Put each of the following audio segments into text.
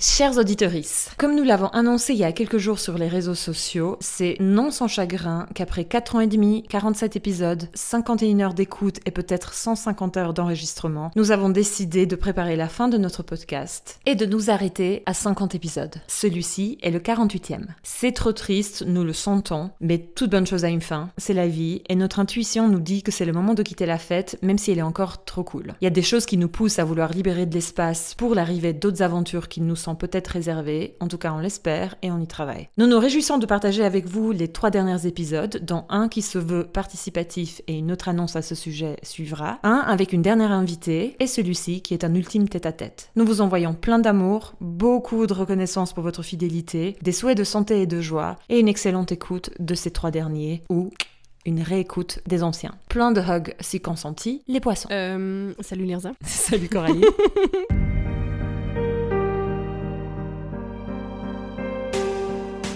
Chers auditorices, comme nous l'avons annoncé il y a quelques jours sur les réseaux sociaux, c'est non sans chagrin qu'après 4 ans et demi, 47 épisodes, 51 heures d'écoute et peut-être 150 heures d'enregistrement, nous avons décidé de préparer la fin de notre podcast et de nous arrêter à 50 épisodes. Celui-ci est le 48e. C'est trop triste, nous le sentons, mais toute bonne chose a une fin, c'est la vie, et notre intuition nous dit que c'est le moment de quitter la fête, même si elle est encore trop cool. Il y a des choses qui nous poussent à vouloir libérer de l'espace pour l'arrivée d'autres aventures qui nous sont peut-être réservées, en tout cas on l'espère et on y travaille. Nous nous réjouissons de partager avec vous les 3 derniers épisodes, dont un qui se veut participatif et une autre annonce à ce sujet suivra, un avec une dernière invitée et celui-ci qui est un ultime tête-à-tête. Nous vous envoyons plein d'amour, beaucoup de reconnaissance pour votre fidélité, des souhaits de santé et de joie et une excellente écoute de ces 3 derniers ou une réécoute des anciens. Plein de hugs si consentis, les poissons. Salut Lirza. Salut Coralie.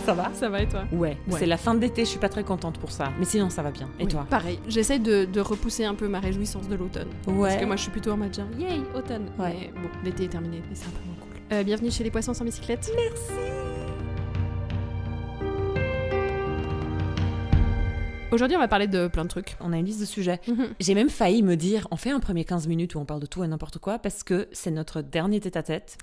Ça va ? Ça va et toi ? Ouais, c'est la fin de l'été, je suis pas très contente pour ça. Mais sinon, ça va bien. Et toi ? Pareil, j'essaie de repousser un peu ma réjouissance de l'automne. Ouais. Parce que moi, je suis plutôt en mode genre, yay, automne. Ouais. Mais bon, l'été est terminé et c'est un peu moins cool. Bienvenue chez les poissons sans bicyclette. Merci. Aujourd'hui, on va parler de plein de trucs. On a une liste de sujets. J'ai même failli me dire, on fait un premier 15 minutes où on parle de tout et n'importe quoi parce que c'est notre dernier tête-à-tête.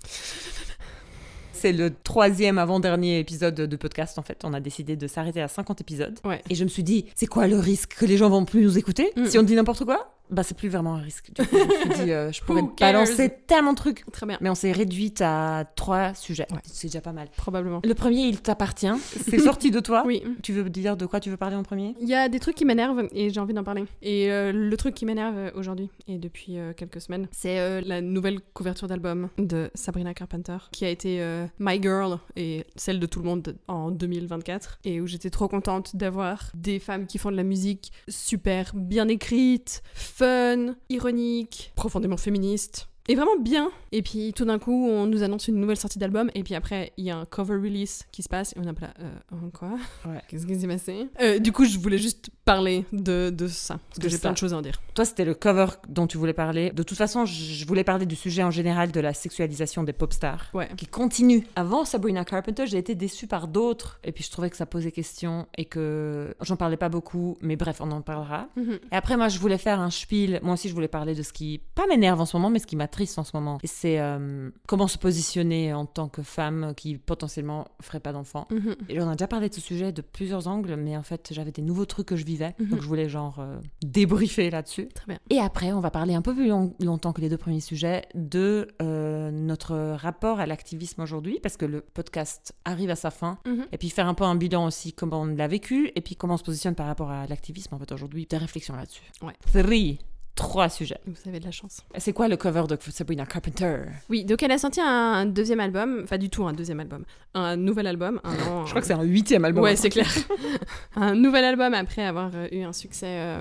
C'est le 3e avant-dernier épisode de podcast, en fait. On a décidé de s'arrêter à 50 épisodes. Ouais. Et je me suis dit, c'est quoi le risque que les gens vont plus nous écouter si on dit n'importe quoi ? Bah, c'est plus vraiment un risque. Du coup, je me suis dit, je pourrais balancer tellement de trucs. Très bien. Mais on s'est réduite à 3 sujets. Ouais. C'est déjà pas mal. Probablement. Le premier, il t'appartient. C'est sorti de toi. Oui. Tu veux dire de quoi tu veux parler en premier ? Il y a des trucs qui m'énervent et j'ai envie d'en parler. Et le truc qui m'énerve aujourd'hui et depuis quelques semaines, c'est la nouvelle couverture d'album de Sabrina Carpenter qui a été My Girl et celle de tout le monde en 2024 et où j'étais trop contente d'avoir des femmes qui font de la musique super bien écrite, fun, ironique, profondément féministe. Et vraiment bien. Et puis tout d'un coup, on nous annonce une nouvelle sortie d'album. Et puis après, il y a un cover release qui se passe. Et on est là, quoi ? Ouais. Qu'est-ce qui s'est passé ? Du coup, je voulais juste parler de ça. Parce que j'ai plein de choses à en dire. Toi, c'était le cover dont tu voulais parler. De toute façon, je voulais parler du sujet en général de la sexualisation des pop stars. Ouais. Qui continue. Avant Sabrina Carpenter, j'ai été déçue par d'autres. Et puis je trouvais que ça posait question et que j'en parlais pas beaucoup. Mais bref, on en parlera. Et après, moi, je voulais faire un spiel. Moi aussi, je voulais parler de ce qui, pas m'énerve en ce moment, mais ce qui m'attriste en ce moment. Et c'est comment se positionner en tant que femme qui potentiellement ferait pas d'enfant. Et on a déjà parlé de ce sujet de plusieurs angles, mais en fait, j'avais des nouveaux trucs que je vivais. Donc je voulais débriefer là-dessus. Très bien. Et après, on va parler un peu plus longtemps que les 2 premiers sujets de notre rapport à l'activisme aujourd'hui, parce que le podcast arrive à sa fin. Et puis faire un peu un bilan aussi, comment on l'a vécu, et puis comment on se positionne par rapport à l'activisme en fait aujourd'hui. Des réflexions là-dessus. Ouais. 3 sujets. Vous avez de la chance. C'est quoi le cover de Sabrina Carpenter ? Oui, donc elle a sorti un deuxième album. Enfin, du tout un deuxième album. Un nouvel album. Je crois que c'est un 8e album. Ouais, c'est clair. Un nouvel album après avoir eu un succès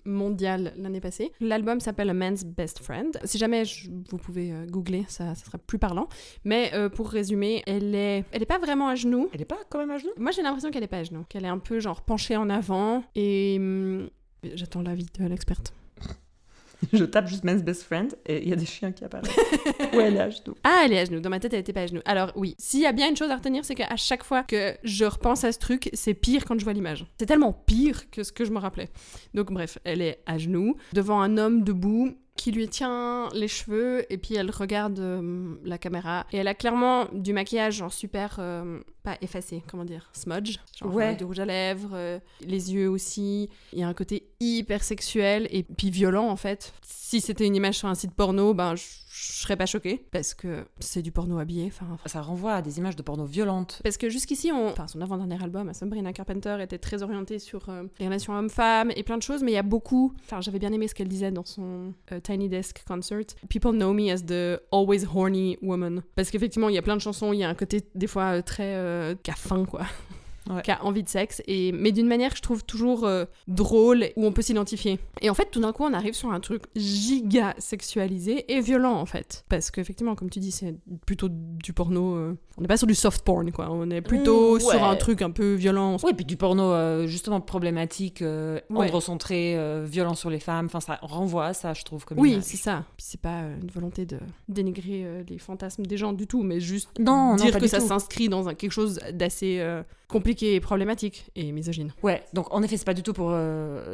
mondial l'année passée. L'album s'appelle A Man's Best Friend. Si jamais vous pouvez googler, ça sera plus parlant. Mais pour résumer, elle est pas vraiment à genoux. Elle est pas quand même à genoux ? Moi, j'ai l'impression qu'elle est pas à genoux. Qu'elle est un peu genre penchée en avant. Et j'attends l'avis de l'experte. Je tape juste Man's Best Friend et il y a des chiens qui apparaissent. Ouais, elle est à genoux. Ah, elle est à genoux. Dans ma tête, elle était pas à genoux. Alors oui, s'il y a bien une chose à retenir, c'est qu'à chaque fois que je repense à ce truc, c'est pire quand je vois l'image. C'est tellement pire que ce que je me rappelais. Donc bref, elle est à genoux, devant un homme debout qui lui tient les cheveux et puis elle regarde la caméra et elle a clairement du maquillage genre super pas effacé, comment dire, smudge, genre du rouge à lèvres, les yeux aussi. Il y a un côté hyper sexuel et puis violent en fait. Si c'était une image sur un site porno, ben je serais pas choquée parce que c'est du porno habillé. Enfin, ça renvoie à des images de porno violentes. Parce que jusqu'ici, son avant-dernier album, Sabrina Carpenter, était très orienté sur les relations hommes-femmes et plein de choses, mais il y a beaucoup. Enfin, j'avais bien aimé ce qu'elle disait dans son Tiny Desk Concert. People know me as the always horny woman. Parce qu'effectivement, il y a plein de chansons, il y a un côté des fois très cafin, quoi. qui a envie de sexe, mais d'une manière que je trouve toujours drôle, où on peut s'identifier. Et en fait, tout d'un coup, on arrive sur un truc giga sexualisé et violent, en fait. Parce qu'effectivement, comme tu dis, c'est plutôt du porno... on n'est pas sur du soft porn, quoi. On est plutôt sur un truc un peu violent. Oui, puis du porno, justement, problématique, androcentré, violent sur les femmes. Enfin, ça renvoie à ça, je trouve, comme image. C'est ça. Puis c'est pas une volonté de dénigrer les fantasmes des gens du tout, mais juste dire que ça s'inscrit dans quelque chose d'assez compliqué et problématique et misogyne. Ouais, donc en effet, c'est pas du tout pour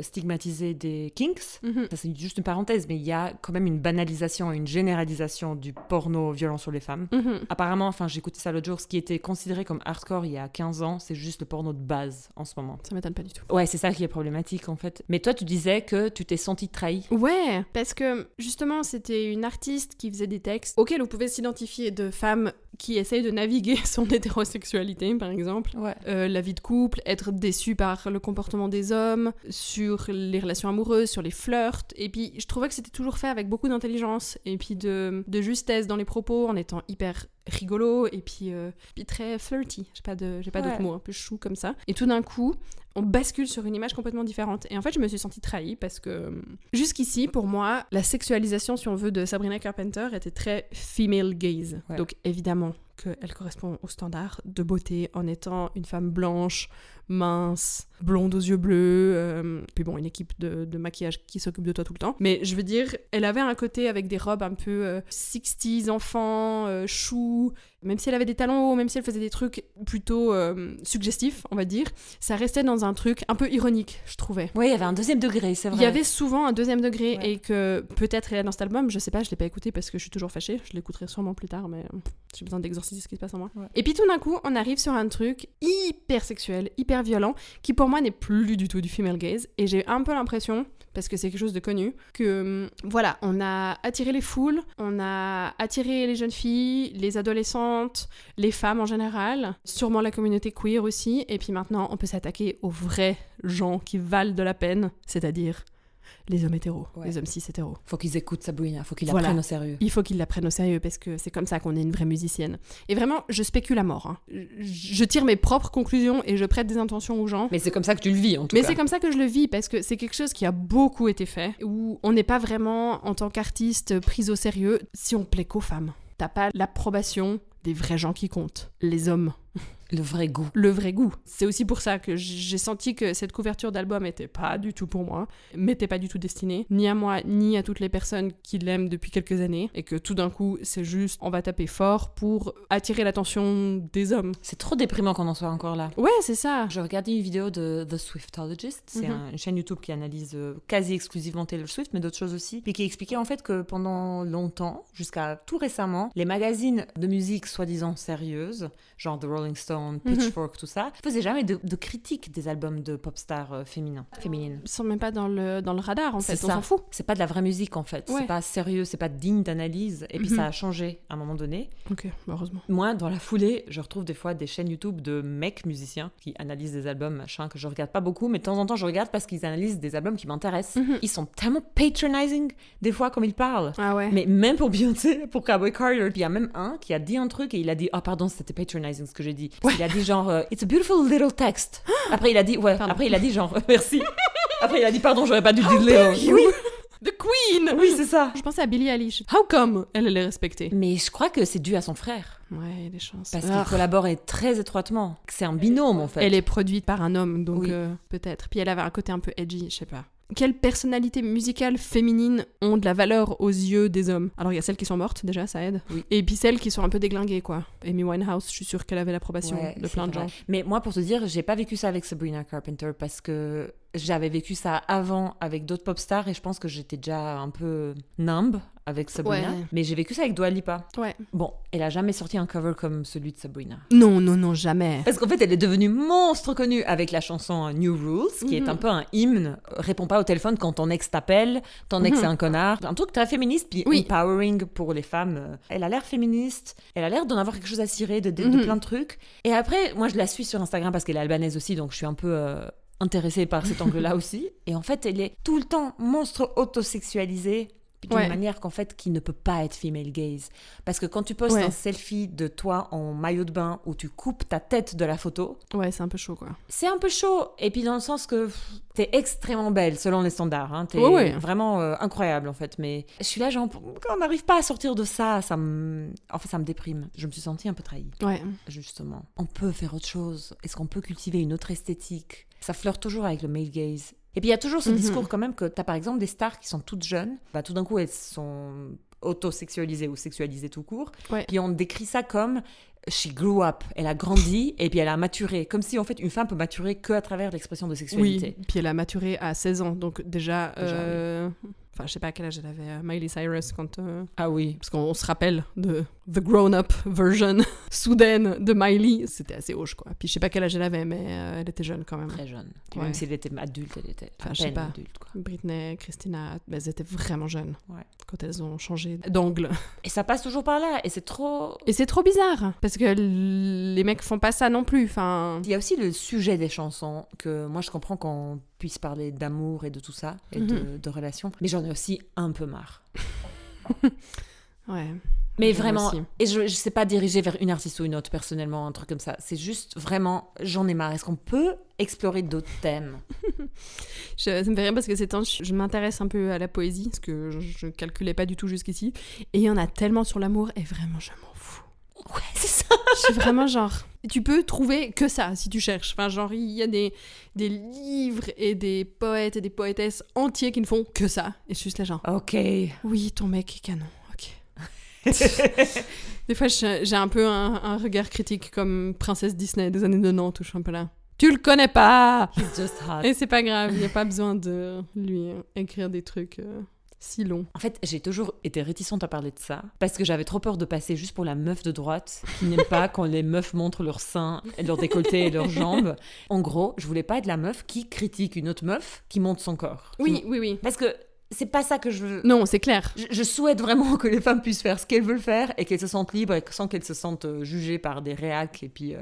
stigmatiser des kinks. Ça, c'est juste une parenthèse, mais il y a quand même une banalisation et une généralisation du porno violent sur les femmes. Apparemment, enfin, j'ai écouté ça l'autre jour, ce qui était considéré comme hardcore il y a 15 ans, c'est juste le porno de base en ce moment. Ça m'étonne pas du tout. Ouais, c'est ça qui est problématique en fait. Mais toi, tu disais que tu t'es sentie trahie. Ouais, parce que justement, c'était une artiste qui faisait des textes auxquels on pouvait s'identifier, de femmes qui essayent de naviguer son hétérosexualité, par exemple. Ouais. La vie de couple, être déçue par le comportement des hommes, sur les relations amoureuses, sur les flirts. Et puis, je trouvais que c'était toujours fait avec beaucoup d'intelligence et puis de justesse dans les propos, en étant hyper rigolo et puis très flirty. J'ai pas d'autres mots, un peu chou comme ça. Et tout d'un coup, on bascule sur une image complètement différente. Et en fait, je me suis sentie trahie parce que jusqu'ici, pour moi, la sexualisation, si on veut, de Sabrina Carpenter était très female gaze. Ouais. Donc évidemment qu'elle correspond au standard de beauté en étant une femme blanche, mince, blonde aux yeux bleus, puis bon, une équipe de maquillage qui s'occupe de toi tout le temps. Mais je veux dire, elle avait un côté avec des robes un peu 60s, enfants, chou, même si elle avait des talons hauts, même si elle faisait des trucs plutôt suggestifs, on va dire, ça restait dans un truc un peu ironique, je trouvais. Oui, il y avait un deuxième degré, c'est vrai. Il y avait souvent un deuxième degré, et que peut-être elle est dans cet album, je sais pas, je l'ai pas écouté parce que je suis toujours fâchée, je l'écouterai sûrement plus tard, mais j'ai besoin d'exorciser ce qui se passe en moi. Ouais. Et puis tout d'un coup, on arrive sur un truc hyper sexuel, hyper violent, qui pour moi n'est plus du tout du female gaze, et j'ai un peu l'impression, parce que c'est quelque chose de connu, que voilà, on a attiré les foules, on a attiré les jeunes filles, les adolescentes, les femmes en général, sûrement la communauté queer aussi, et puis maintenant on peut s'attaquer aux vrais gens qui valent de la peine, c'est-à-dire les hommes hétéros, les hommes cis hétéros. Faut qu'ils écoutent Sabrina, faut qu'ils la prennent au sérieux. Il faut qu'ils la prennent au sérieux parce que c'est comme ça qu'on est une vraie musicienne. Et vraiment, je spécule à mort. Hein. Je tire mes propres conclusions et je prête des intentions aux gens. Mais c'est comme ça que tu le vis en tout cas. Mais c'est comme ça que je le vis parce que c'est quelque chose qui a beaucoup été fait, où on n'est pas vraiment, en tant qu'artiste, prise au sérieux si on plaît qu'aux femmes. T'as pas l'approbation des vrais gens qui comptent, les hommes. Le vrai goût. Le vrai goût. C'est aussi pour ça que j'ai senti que cette couverture d'album était pas du tout pour moi, m'était pas du tout destinée, ni à moi, ni à toutes les personnes qui l'aiment depuis quelques années, et que tout d'un coup, c'est juste, on va taper fort pour attirer l'attention des hommes. C'est trop déprimant qu'on en soit encore là. Ouais, c'est ça. Je regardais une vidéo de The Swiftologist, c'est une chaîne YouTube qui analyse quasi exclusivement Taylor Swift, mais d'autres choses aussi, et qui expliquait en fait que pendant longtemps, jusqu'à tout récemment, les magazines de musique soi-disant sérieuses, genre The Rolling Stone, Pitchfork, tout ça, ne faisaient jamais de critique des albums de pop stars féminines. Ils sont même pas dans le radar en fait, on s'en fout. C'est pas de la vraie musique en fait, c'est pas sérieux, c'est pas digne d'analyse, et puis ça a changé à un moment donné. Ok, heureusement. Moi, dans la foulée, je retrouve des fois des chaînes YouTube de mecs musiciens qui analysent des albums, machin, que je regarde pas beaucoup, mais de temps en temps je regarde parce qu'ils analysent des albums qui m'intéressent. Ils sont tellement patronizing des fois comme ils parlent. Ah ouais. Mais même pour Beyoncé, pour Cowboy Carter, il y a même un qui a dit un truc et il a dit « Ah pardon, c'était patronizing ce que j'ai dit ». Il a dit genre It's a beautiful little text. Après il a dit après il a dit genre merci. Après il a dit pardon, j'aurais pas dû dire little. Oui. The Queen. Oui, c'est ça. Je pensais à Billie Eilish. How come elle est respectée? Mais je crois que c'est dû à son frère. Ouais, il y a des chances. Parce qu'ils collaborent très étroitement. C'est un binôme en fait. Elle est produite par un homme, donc peut-être. Puis elle avait un côté un peu edgy, je sais pas. Quelles personnalités musicales féminines ont de la valeur aux yeux des hommes? Alors il y a celles qui sont mortes déjà, ça aide. Oui. Et puis celles qui sont un peu déglinguées quoi. Amy Winehouse, je suis sûre qu'elle avait l'approbation de plein de gens. Mais moi pour te dire, j'ai pas vécu ça avec Sabrina Carpenter parce que j'avais vécu ça avant avec d'autres pop stars et je pense que j'étais déjà un peu numb avec Sabrina. Ouais. Mais j'ai vécu ça avec Dua Lipa. Ouais. Bon, elle a jamais sorti un cover comme celui de Sabrina. Non, jamais. Parce qu'en fait, elle est devenue monstre connue avec la chanson New Rules, qui est un peu un hymne. Réponds pas au téléphone quand ton ex t'appelle, ton ex est un connard. Un truc très féministe, puis empowering pour les femmes. Elle a l'air féministe, elle a l'air d'en avoir quelque chose à cirer de plein de trucs. Et après, moi je la suis sur Instagram parce qu'elle est albanaise aussi, donc je suis un peu... intéressée par cet angle-là aussi. Et en fait, elle est tout le temps monstre autosexualisée. d'une manière qu'en fait, qui ne peut pas être female gaze. Parce que quand tu postes un selfie de toi en maillot de bain où tu coupes ta tête de la photo... Ouais, c'est un peu chaud, quoi. C'est un peu chaud. Et puis dans le sens que t'es extrêmement belle, selon les standards. Hein. T'es vraiment incroyable, en fait. Mais je suis là, genre, quand on n'arrive pas à sortir de ça, ça me déprime. Je me suis sentie un peu trahie. Ouais. Justement. On peut faire autre chose. Est-ce qu'on peut cultiver une autre esthétique? Ça flirte toujours avec le male gaze. Et puis il y a toujours ce discours quand même que t'as par exemple des stars qui sont toutes jeunes, tout d'un coup elles sont auto-sexualisées ou sexualisées tout court, puis on décrit ça comme she grew up, elle a grandi et puis elle a maturé, comme si en fait une femme peut maturer qu'à travers l'expression de sexualité. Oui, puis elle a maturé à 16 ans, donc déjà enfin je sais pas à quel âge elle avait Miley Cyrus quand... Ah oui. Parce qu'on se rappelle de the grown-up version soudaine de Miley, c'était assez hoche quoi. Puis je sais pas quel âge elle avait, mais elle était jeune quand même. Très jeune. Même si elle était adulte, elle était à peine adulte quoi. Britney, Christina, elles étaient vraiment jeunes quand elles ont changé d'angle. Et ça passe toujours par là, et c'est trop... Et c'est trop bizarre, parce que les mecs font pas ça non plus, enfin... Il y a aussi le sujet des chansons, que moi je comprends qu'on puisse parler d'amour et de tout ça, et de relations, mais j'en ai aussi un peu marre. Ouais. Mais vraiment, et je sais pas diriger vers une artiste ou une autre, personnellement, un truc comme ça. C'est juste vraiment, j'en ai marre. Est-ce qu'on peut explorer d'autres thèmes? Ça me fait rire parce que ces temps, je m'intéresse un peu à la poésie, parce que je calculais pas du tout jusqu'ici. Et il y en a tellement sur l'amour, et vraiment, je m'en fous. Ouais, c'est ça. Je suis vraiment genre... Tu peux trouver que ça, si tu cherches. Enfin, genre, il y a des livres et des poètes et des poétesses entiers qui ne font que ça. Et je suis juste là genre... Ok. Oui, ton mec est canon. Des fois, j'ai un peu un regard critique comme princesse Disney des années 90, où je suis un peu là. Tu le connais pas! He's just hot. Et c'est pas grave, il n'y a pas besoin de lui écrire des trucs si longs. En fait, j'ai toujours été réticente à parler de ça, parce que j'avais trop peur de passer juste pour la meuf de droite qui n'aime pas quand les meufs montrent leurs seins, leur décolleté et leurs jambes. En gros, je voulais pas être la meuf qui critique une autre meuf qui montre son corps. Oui. Parce que c'est pas ça que je veux. Non, c'est clair. Je souhaite vraiment que les femmes puissent faire ce qu'elles veulent faire et qu'elles se sentent libres et sans qu'elles se sentent jugées par des réacs et puis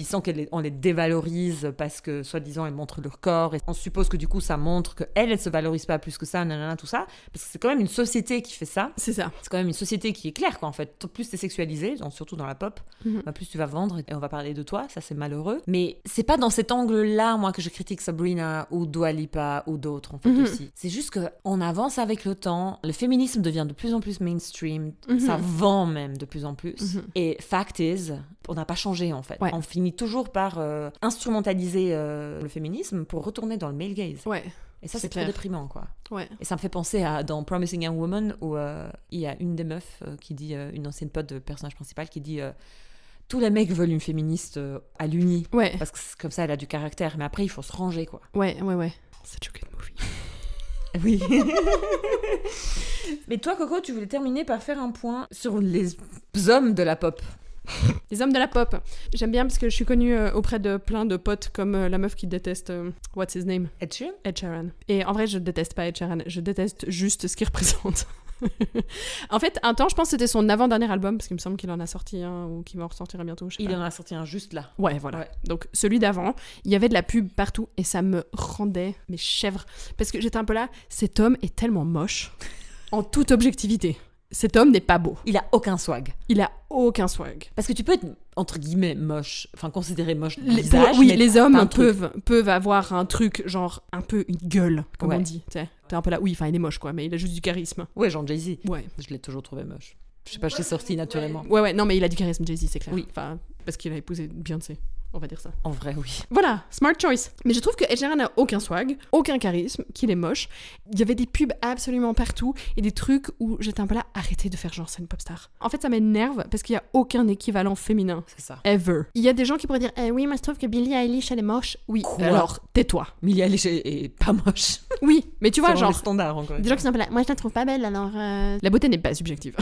sans qu'on les dévalorise parce que soi-disant elles montrent leur corps et on suppose que du coup ça montre qu'elles se valorisent pas plus que ça, nanana, tout ça, parce que c'est quand même une société qui fait ça. C'est ça. C'est quand même une société qui est claire quoi en fait. Plus t'es sexualisé, surtout dans la pop, plus tu vas vendre et on va parler de toi, ça c'est malheureux. Mais c'est pas dans cet angle-là moi que je critique Sabrina ou Dua Lipa ou d'autres en fait aussi. C'est juste que on avance avec le temps, le féminisme devient de plus en plus mainstream, ça vend même de plus en plus. Et fact is, on n'a pas changé en fait. Ouais. On finit toujours par instrumentaliser le féminisme pour retourner dans le male gaze. Ouais. Et ça, c'est très déprimant, quoi. Ouais. Et ça me fait penser à dans Promising Young Woman, où il y a une des meufs qui dit, une ancienne pote de personnage principal, qui dit... tous les mecs veulent une féministe à l'uni. Ouais. Parce que comme ça, elle a du caractère. Mais après, il faut se ranger, quoi. Ouais. C'est a good movie. Oui. Mais toi, Coco, tu voulais terminer par faire un point sur les hommes de la pop. Les hommes de la pop. J'aime bien parce que je suis connue auprès de plein de potes comme la meuf qui déteste What's his name? Ed Sheeran. Ed Sheeran. Et en vrai, je déteste pas Ed Sheeran. Je déteste juste ce qu'il représente. En fait, un temps, je pense que c'était son avant-dernier album, parce qu'il me semble qu'il en a sorti un ou qu'il va en ressortir bientôt. Il en a sorti un juste là. Ouais, voilà. Ouais. Donc, celui d'avant, il y avait de la pub partout et ça me rendait mes chèvres. Parce que j'étais un peu là, cet homme est tellement moche, en toute objectivité. Cet homme n'est pas beau. Il a aucun swag. Parce que tu peux être, entre guillemets, moche, enfin considéré moche du visage. Oui, les hommes peuvent avoir un truc, genre un peu une gueule, comme on dit. T'es un peu là, oui, enfin il est moche quoi, mais il a juste du charisme. Ouais, genre Jay-Z. Ouais. Je l'ai toujours trouvé moche. Je sais pas, je l'ai sorti naturellement. Ouais, non mais il a du charisme, Jay-Z, c'est clair. Oui. Enfin, parce qu'il a épousé Beyoncé. On va dire ça. En vrai, oui. Voilà, smart choice. Mais je trouve que Ed Sheeran n'a aucun swag, aucun charisme, qu'il est moche. Il y avait des pubs absolument partout et des trucs où j'étais un peu là, arrêtez de faire genre c'est une pop star. En fait, ça m'énerve parce qu'il n'y a aucun équivalent féminin. C'est ça. Ever. Il y a des gens qui pourraient dire oui, moi je trouve que Billie Eilish elle est moche. Oui. Quoi? Alors, tais-toi. Billie Eilish est pas moche. Oui, mais tu vois, genre. Les standards encore. Des gens qui sont un peu là, moi je la trouve pas belle alors. La beauté n'est pas subjective.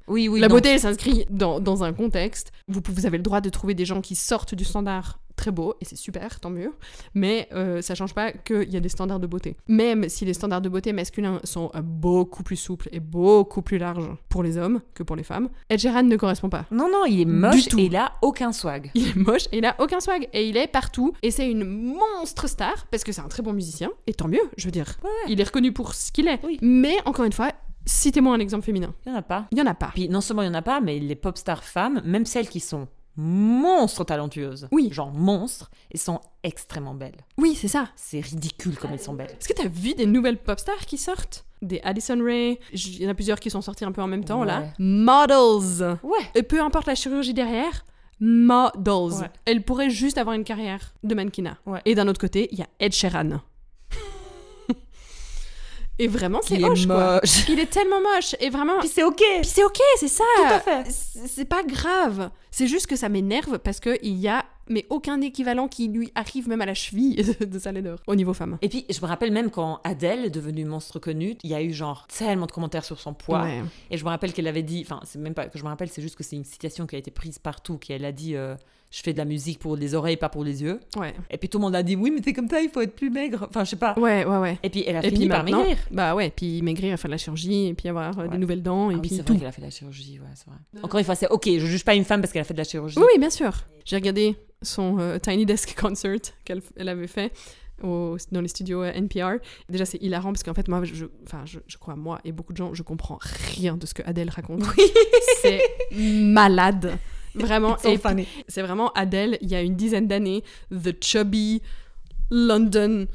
Oui. La beauté, elle s'inscrit dans un contexte. Vous avez le droit de trouver des gens qui sortent du standard très beau, et c'est super, tant mieux, mais ça change pas qu'il y a des standards de beauté. Même si les standards de beauté masculins sont beaucoup plus souples et beaucoup plus larges pour les hommes que pour les femmes, Ed Sheeran ne correspond pas. Non, il est moche et il a aucun swag. Il est moche et il a aucun swag, et il est partout, et c'est une monstre star, parce que c'est un très bon musicien, et tant mieux, je veux dire. Ouais. Il est reconnu pour ce qu'il est. Oui. Mais, encore une fois, Citez-moi un exemple féminin. Il y en a pas. Il y en a pas. Puis non seulement il y en a pas, mais les pop stars femmes, même celles qui sont monstres talentueuses, Oui. genre monstres, elles sont extrêmement belles. Oui, c'est ça. C'est ridicule comme elles sont belles. Est-ce que t'as vu des nouvelles pop stars qui sortent? Des Addison Rae, il y en a plusieurs qui sont sortis un peu en même temps, là. Ouais. Models. Ouais. Et peu importe la chirurgie derrière, models. Ouais. Elle pourrait juste avoir une carrière de mannequinat. Ouais. Et d'un autre côté, il y a Ed Sheeran. Et vraiment, c'est Qui est moche, quoi. moche. Il est tellement moche. Et vraiment... Puis c'est ok. Puis c'est ok, c'est ça. Tout à fait. C'est pas grave. C'est juste que ça m'énerve parce qu'il y a mais aucun équivalent qui lui arrive même à la cheville de sa laideur au niveau femme. Et puis, je me rappelle même quand Adele est devenue monstre connue, il y a eu genre tellement de commentaires sur son poids. Ouais. Et je me rappelle qu'elle avait dit, enfin, c'est même pas que je me rappelle, c'est juste que c'est une citation qui a été prise partout, qu'elle a dit je fais de la musique pour les oreilles, pas pour les yeux. Ouais. Et puis tout le monde a dit oui, mais c'est comme ça, il faut être plus maigre. Enfin, je sais pas. Ouais. Et puis elle a Et fini puis par maintenant, maigrir. bah ouais, puis maigrir, faire de la chirurgie, et puis avoir des Ouais. nouvelles dents, et Ah oui, puis c'est tout. vrai qu'elle a fait de la chirurgie, ouais, c'est vrai. Encore une fois, c'est ok, je juge pas une femme parce qu'elle a fait de la chirurgie. Oui, bien sûr. J'ai regardé son Tiny Desk Concert qu'elle avait fait dans les studios NPR. Déjà, c'est hilarant parce qu'en fait, moi, je crois, moi et beaucoup de gens, je comprends rien de ce que Adele raconte. Oui. C'est malade. Vraiment. It's so funny. C'est vraiment Adele, il y a une dizaine d'années, the chubby London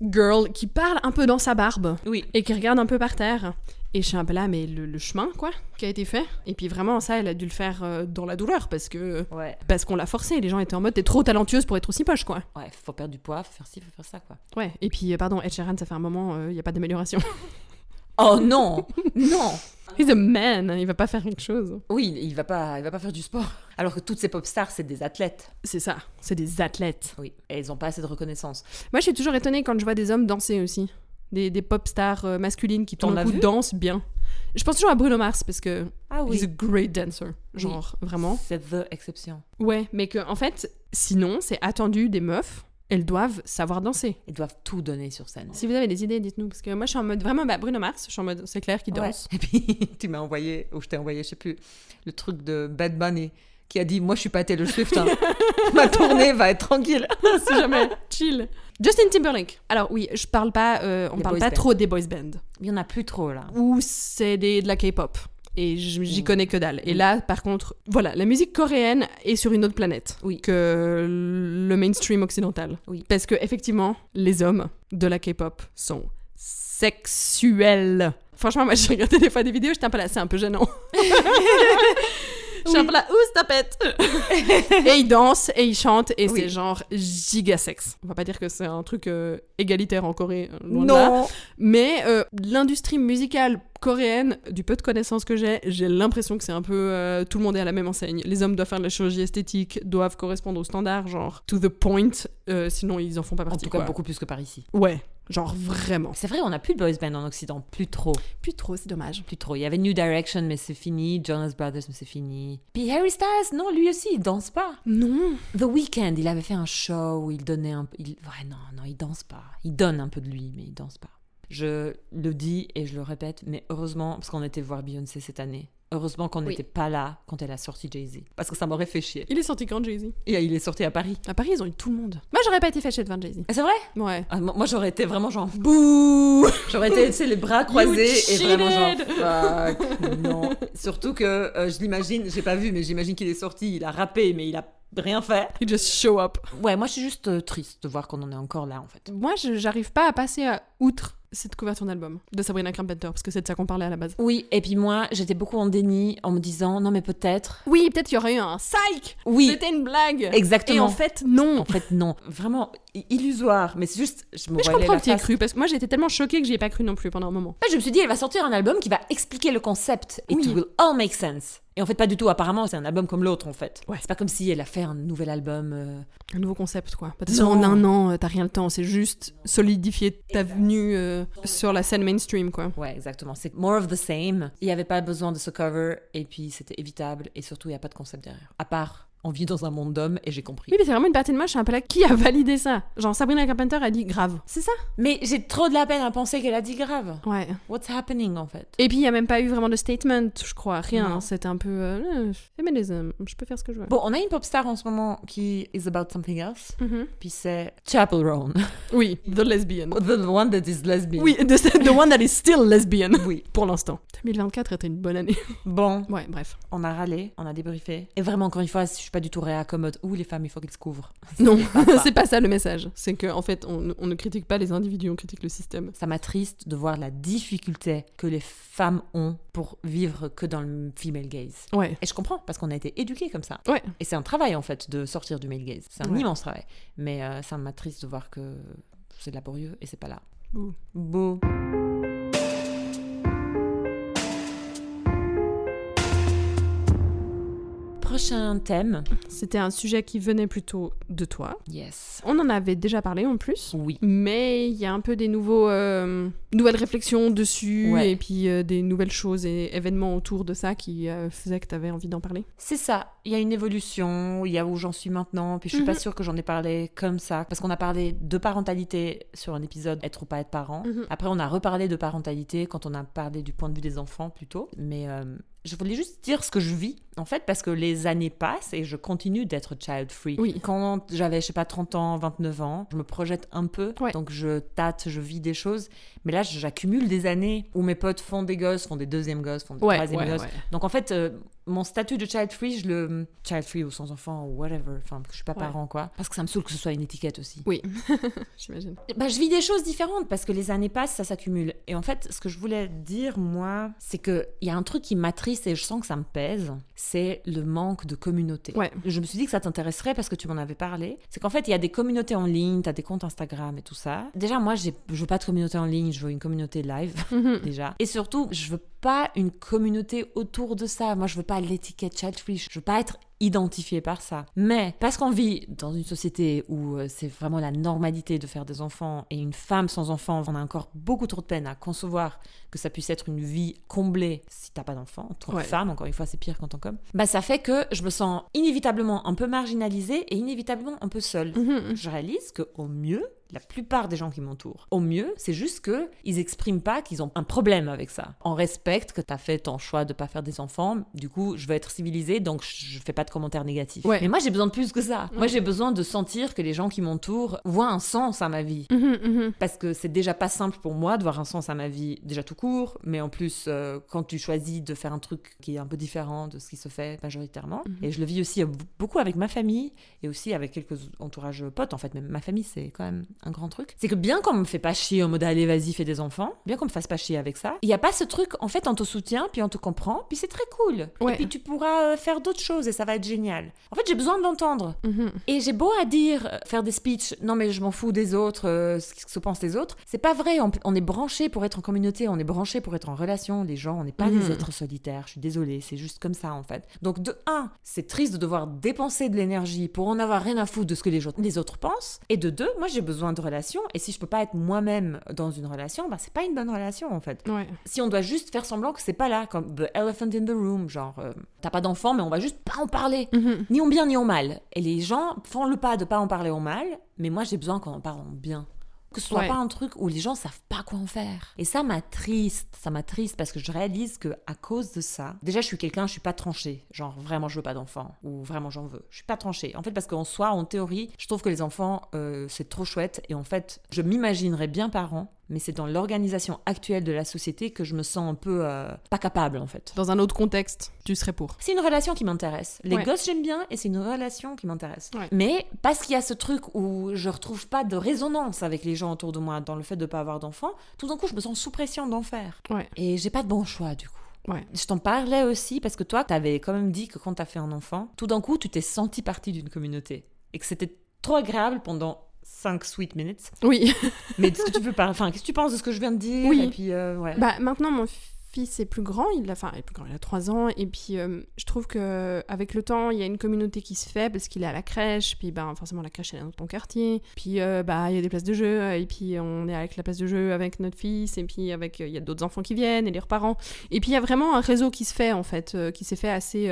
girl qui parle un peu dans sa barbe Oui. et qui regarde un peu par terre. Et je suis un peu là, mais le chemin, quoi, qui a été fait. Et puis vraiment, ça, elle a dû le faire dans la douleur parce qu'on l'a forcé. Les gens étaient en mode, t'es trop talentueuse pour être aussi poche, quoi. Ouais, faut perdre du poids, faut faire ci, faut faire ça, quoi. Ouais. Et puis, pardon, Ed Sheeran, ça fait un moment, il n'y a pas d'amélioration. Oh non. Non. He's a man, il va pas faire quelque chose. Oui, il va pas faire du sport. Alors que toutes ces pop stars, c'est des athlètes. C'est ça, c'est des athlètes. Oui. Et elles ont pas assez de reconnaissance. Moi, je suis toujours étonnée quand je vois des hommes danser aussi. Des pop stars masculines qui, tout T'en d'un as coup, vu dansent bien. Je pense toujours à Bruno Mars parce que Ah he's a great dancer. Genre, vraiment. C'est the exception. Ouais, mais que, en fait, sinon, c'est attendu des meufs. Elles doivent savoir danser. Ils doivent tout donner sur scène. Si vous avez des idées, dites-nous. Parce que moi, je suis en mode vraiment, Bruno Mars, je suis en mode, c'est clair qu'il danse. Ouais. Et puis, tu m'as envoyé, ou je t'ai envoyé, je sais plus, le truc de Bad Bunny qui a dit moi je suis pas Taylor Swift, hein. Ma tournée va être tranquille. Si jamais, chill. Justin Timberlake. Alors oui, je parle pas, on Des parle boys pas band. trop des boys bands. Il y en a plus trop là. Ou c'est de la K-pop. Et j'y connais que dalle. Et là, par contre, voilà, la musique coréenne est sur une autre planète Oui. que le mainstream occidental. Oui. Parce que effectivement, les hommes de la K-pop sont sexuels. Franchement, moi, j'ai regardé des fois des vidéos, j'étais un peu là, c'est un peu gênant. Je suis un peu là, ouh, stop it. Et ils dansent et ils chantent et Oui. c'est genre giga sexe. On va pas dire que c'est un truc égalitaire en Corée, loin de là. Non. Mais l'industrie musicale coréenne, du peu de connaissances que j'ai l'impression que c'est un peu tout le monde est à la même enseigne. Les hommes doivent faire de la chirurgie esthétique, doivent correspondre aux standards, genre to the point, sinon ils en font pas En partie. tout cas, quoi. beaucoup plus que par ici. Ouais, genre vraiment. C'est vrai, on n'a plus de boys band en Occident, plus trop. Plus trop, c'est dommage. Plus trop. Il y avait New Direction, mais c'est fini. Jonas Brothers, mais c'est fini. Puis Harry Styles, non, lui aussi, il danse pas. Non. The Weeknd, il avait fait un show où il donnait un peu. Ouais, non, il danse pas. Il donne un peu de lui, mais il danse pas. Je le dis et je le répète, mais heureusement, parce qu'on était voir Beyoncé cette année, heureusement qu'on Oui. n'était pas là quand elle a sorti Jay-Z. Parce que ça m'aurait fait chier. Il est sorti quand, Jay-Z? Et il est sorti à Paris. À Paris, ils ont eu tout le monde. Moi, j'aurais pas été fâchée devant Jay-Z. Ah, c'est vrai? Ouais. Ah, moi, j'aurais été vraiment genre bouh. J'aurais été, tu sais, les bras croisés et vraiment genre fuck. Non. Surtout que je l'imagine, j'ai pas vu, mais j'imagine qu'il est sorti, il a rappé, mais il a rien fait. He just show up. Ouais, moi je suis juste triste de voir qu'on en est encore là en fait. Moi, j'arrive pas à passer outre cette couverture d'album de Sabrina Carpenter, parce que c'est de ça qu'on parlait à la base. Oui, et puis moi j'étais beaucoup en déni en me disant non mais peut-être. Oui, peut-être qu'il y aurait eu un psych. Oui. C'était une blague. Exactement. Et en fait, non. En fait non, vraiment illusoire, mais c'est juste je me Mais je voilais comprends la que tu y aies face. cru, parce que moi j'étais tellement choquée que j'y ai pas cru non plus pendant un moment. Je me suis dit elle va sortir un album qui va expliquer le concept. It Oui. will all make sense. Et en fait pas du tout, apparemment c'est un album comme l'autre en fait. Ouais. C'est pas comme si elle a fait un nouvel album. Un nouveau concept, quoi. Parce que Non. en un an, t'as rien le temps. C'est juste solidifier ta venue sur la scène mainstream, quoi. Ouais, exactement. C'est more of the same. Il n'y avait pas besoin de ce cover et puis c'était évitable et surtout il n'y a pas de concept derrière. À part on vit dans un monde d'hommes et j'ai compris. Oui, mais c'est vraiment une partie de moi, je suis un peu là, qui a validé ça? Genre, Sabrina Carpenter a dit grave. C'est ça? Mais j'ai trop de la peine à penser qu'elle a dit grave. Ouais. What's happening, en fait? Et puis, il n'y a même pas eu vraiment de statement, je crois. Rien. Non. C'était un peu féminisme. Je peux faire ce que je veux. Bon, on a une pop star en ce moment qui is about something else. Mhm. Puis c'est Chappell Roan. Oui, the lesbian. The one that is lesbian. Oui, the one that is still lesbian. Oui. Pour l'instant. 2024 était une bonne année. Bon, Ouais, bref. on a râlé, on a débriefé. Et vraiment, encore une fois, je suis pas du tout réaccommode. Ouh, les femmes, il faut qu'elles se couvrent. Non, pas ça. c'est pas ça le message. C'est qu'en fait, on ne critique pas les individus, on critique le système. Ça m'attriste de voir la difficulté que les femmes ont pour vivre que dans le female gaze. Ouais. Et je comprends, parce qu'on a été éduqués comme ça. Ouais. Et c'est un travail, en fait, de sortir du male gaze. C'est un Ouais. immense travail. Mais ça m'attriste de voir que c'est laborieux et c'est pas là. Bouh. Beau. Prochain thème. C'était un sujet qui venait plutôt de toi. Yes. On en avait déjà parlé en plus. Oui. Mais il y a un peu des nouvelles réflexions dessus, Ouais. et puis des nouvelles choses et événements autour de ça qui faisaient que tu avais envie d'en parler. C'est ça. Il y a une évolution, il y a où j'en suis maintenant, puis je suis pas sûre que j'en ai parlé comme ça. Parce qu'on a parlé de parentalité sur un épisode Être ou pas être parent. Mhm. Après, on a reparlé de parentalité quand on a parlé du point de vue des enfants plutôt. Mais je voulais juste dire ce que je vis, en fait, parce que les années passent et je continue d'être child-free. Oui. Quand j'avais, je sais pas, 30 ans, 29 ans, je me projette un peu, Ouais. donc je tâte, je vis des choses. Mais là, j'accumule des années où mes potes font des gosses, font des deuxièmes gosses, font des troisièmes gosses. Donc en fait, mon statut de child-free, child-free ou sans enfant ou whatever, enfin, que je suis pas Ouais. parent, quoi. Parce que ça me saoule que ce soit une étiquette aussi. Oui, j'imagine. Bah, je vis des choses différentes parce que les années passent, ça s'accumule. Et en fait, ce que je voulais dire, moi, c'est qu'il y a un truc qui m'attriste et je sens que ça me pèse, c'est le manque de communauté. Ouais. Je me suis dit que ça t'intéresserait parce que tu m'en avais parlé. C'est qu'en fait, il y a des communautés en ligne, t'as des comptes Instagram et tout ça. Déjà, moi, je veux pas de communauté en ligne, je veux une communauté live, déjà. Et surtout, je veux pas une communauté autour de ça. Moi, je veux pas l'étiquette child-free, je veux pas être identifié par ça. Mais parce qu'on vit dans une société où c'est vraiment la normalité de faire des enfants et une femme sans enfant, on a encore beaucoup trop de peine à concevoir que ça puisse être une vie comblée si t'as pas d'enfant. En tant que Ouais. femme, encore une fois, c'est pire qu'en tant qu'homme. Bah, ça fait que je me sens inévitablement un peu marginalisée et inévitablement un peu seule. Je réalise qu'au mieux, la plupart des gens qui m'entourent, au mieux, c'est juste qu'ils expriment pas qu'ils ont un problème avec ça. On respecte que t'as fait ton choix de pas faire des enfants, du coup, je veux être civilisée, donc je fais pas de commentaires négatifs. Ouais. Mais moi, j'ai besoin de plus que ça. Moi, j'ai besoin de sentir que les gens qui m'entourent voient un sens à ma vie. Parce que c'est déjà pas simple pour moi de voir un sens à ma vie, déjà tout court, mais en plus, quand tu choisis de faire un truc qui est un peu différent de ce qui se fait majoritairement. Et je le vis aussi beaucoup avec ma famille et aussi avec quelques entourages potes, en fait. Mais ma famille, c'est quand même un grand truc. C'est que bien qu'on me fait pas chier en mode allez, vas-y, fais des enfants, bien qu'on me fasse pas chier avec ça, il y a pas ce truc, en fait, on te soutient, puis on te comprend, puis c'est très cool. Ouais. Et puis tu pourras faire d'autres choses et ça va être génial. En fait, j'ai besoin de l'entendre. Et j'ai beau à dire, faire des speeches, non mais je m'en fous des autres, ce que se pensent les autres, c'est pas vrai. On est branché pour être en communauté, on est branché pour être en relation. Les gens, on n'est pas des êtres solitaires. Je suis désolée, c'est juste comme ça en fait. Donc de un, c'est triste de devoir dépenser de l'énergie pour en avoir rien à foutre de ce que les autres pensent. Et de deux, moi j'ai besoin de relations. Et si je peux pas être moi-même dans une relation, bah c'est pas une bonne relation en fait. Ouais. Si on doit juste faire semblant que c'est pas là, comme the elephant in the room, genre t'as pas d'enfant mais on va juste pas en parler, ni en bien ni en mal. Et les gens font le pas de pas en parler en mal, mais moi j'ai besoin qu'on en parle en bien. Que ce soit Ouais. pas un truc où les gens savent pas quoi en faire. Et ça m'attriste parce que je réalise que à cause de ça, déjà je suis pas tranchée, genre vraiment je veux pas d'enfants ou vraiment j'en veux. Je suis pas tranchée. En fait parce qu'en soi, en théorie, je trouve que les enfants c'est trop chouette et en fait, je m'imaginerais bien parent, mais c'est dans l'organisation actuelle de la société que je me sens un peu pas capable en fait. Dans un autre contexte, tu serais pour. C'est une relation qui m'intéresse. Les Ouais. gosses, j'aime bien et c'est une relation qui m'intéresse. Ouais. Mais parce qu'il y a ce truc où je retrouve pas de résonance avec les gens autour de moi dans le fait de pas avoir d'enfants, tout d'un coup, je me sens sous pression d'en faire. Ouais. Et j'ai pas de bon choix du coup. Ouais. Je t'en parlais aussi parce que toi, t'avais quand même dit que quand t'as fait un enfant, tout d'un coup, tu t'es senti partie d'une communauté et que c'était trop agréable pendant 5 sweet minutes. Oui. Mais est-ce que tu veux pas... Enfin, qu'est-ce que tu penses de ce que je viens de dire? Oui. Et puis, ouais. Bah, maintenant, mon fils est plus grand, il a 3 ans, et puis je trouve qu'avec le temps, il y a une communauté qui se fait, parce qu'il est à la crèche, puis forcément la crèche elle est dans ton quartier, puis il y a des places de jeu, et puis on est avec la place de jeu avec notre fils, et puis il y a d'autres enfants qui viennent, et leurs parents, et puis il y a vraiment un réseau qui se fait en fait, qui s'est fait assez,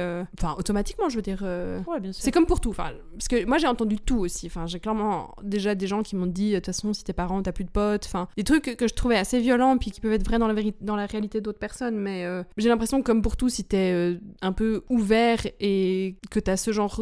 automatiquement je veux dire, Ouais, bien sûr. c'est comme pour tout, parce que moi j'ai entendu tout aussi, j'ai clairement déjà des gens qui m'ont dit, de toute façon si tes parents t'as plus de potes, des trucs que je trouvais assez violents, puis qui peuvent être vrais dans la réalité d'autres personnes, mais j'ai l'impression que comme pour tout, si t'es un peu ouvert et que t'as ce genre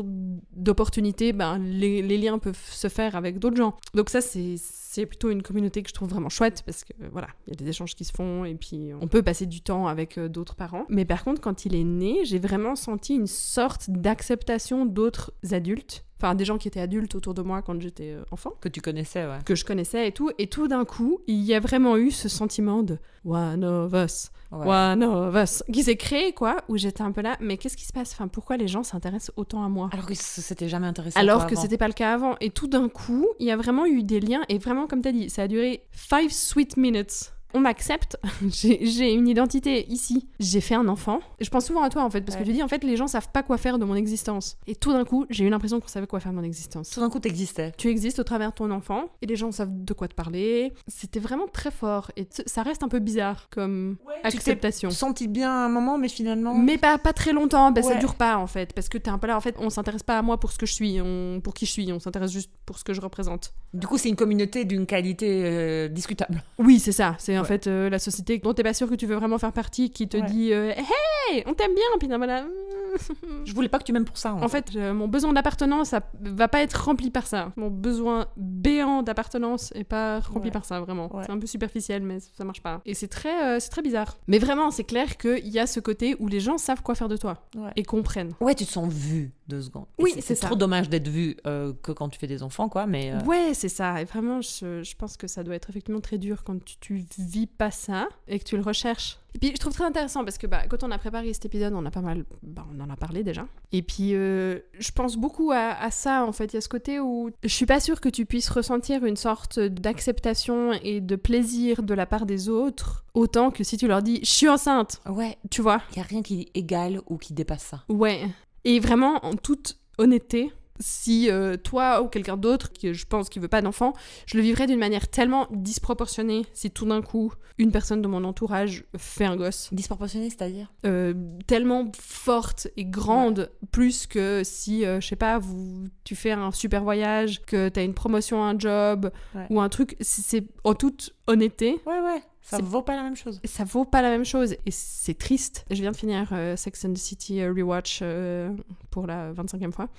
d'opportunités, les liens peuvent se faire avec d'autres gens. Donc ça, c'est plutôt une communauté que je trouve vraiment chouette, parce que voilà, il y a des échanges qui se font, et puis on peut passer du temps avec d'autres parents. Mais par contre, quand il est né, j'ai vraiment senti une sorte d'acceptation d'autres adultes, des gens qui étaient adultes autour de moi quand j'étais enfant. Que tu connaissais, ouais. Que je connaissais et tout d'un coup, il y a vraiment eu ce sentiment de « one of us ». Ouais. One of us, qui s'est créé, quoi, où j'étais un peu là, mais qu'est-ce qui se passe ? Pourquoi les gens s'intéressent autant à moi ? Alors que c'était jamais intéressant. Alors que c'était pas le cas avant. Et tout d'un coup, il y a vraiment eu des liens, et vraiment, comme t'as dit, ça a duré 5 sweet minutes. On m'accepte, j'ai une identité ici, j'ai fait un enfant. Et je pense souvent à toi en fait, parce que tu dis en fait les gens savent pas quoi faire de mon existence. Et tout d'un coup, j'ai eu l'impression qu'on savait quoi faire de mon existence. Tout d'un coup, t'existais. Tu existes au travers de ton enfant, et les gens savent de quoi te parler. C'était vraiment très fort, et ça reste un peu bizarre comme acceptation. Tu t'es senti bien à un moment, mais finalement... Mais pas très longtemps, ça dure pas en fait, parce que t'es un peu là, en fait, on s'intéresse pas à moi pour ce que je suis, pour qui je suis, on s'intéresse juste pour ce que je représente. Du coup, c'est une communauté d'une qualité discutable. Oui, c'est ça, c'est en fait la société dont t'es pas sûr que tu veux vraiment faire partie, qui te dit hey, on t'aime bien, puis voilà. Je voulais pas que tu m'aimes pour ça. En fait, mon besoin d'appartenance, ça va pas être rempli par ça. Mon besoin béant d'appartenance est pas rempli par ça, vraiment. Ouais. C'est un peu superficiel, mais ça marche pas. Et c'est très bizarre. Mais vraiment, c'est clair qu'il y a ce côté où les gens savent quoi faire de toi et comprennent. Ouais, tu te sens vu 2 secondes. Oui, c'est ça. trop dommage d'être vu que quand tu fais des enfants, quoi. Mais ouais, c'est ça. Et vraiment, je pense que ça doit être effectivement très dur quand tu vis pas ça et que tu le recherches. Et puis je trouve très intéressant parce que quand on a préparé cet épisode, on a pas mal, on en a parlé déjà. Et puis je pense beaucoup à ça en fait. Il y a ce côté où je suis pas sûre que tu puisses ressentir une sorte d'acceptation et de plaisir de la part des autres autant que si tu leur dis je suis enceinte. Ouais, tu vois. Il y a rien qui égale ou qui dépasse ça. Ouais. Et vraiment en toute honnêteté. Si toi ou quelqu'un d'autre, qui je pense qui veut pas d'enfant, je le vivrais d'une manière tellement disproportionnée si tout d'un coup une personne de mon entourage fait un gosse. Disproportionnée, c'est-à-dire tellement forte et grande, plus que si, je sais pas, tu fais un super voyage, que t'as une promotion à un job, ou un truc, c'est en toute honnêteté. Ouais. Ça vaut pas la même chose. Ça vaut pas la même chose et c'est triste. Je viens de finir Sex and the City Rewatch pour la 25e fois.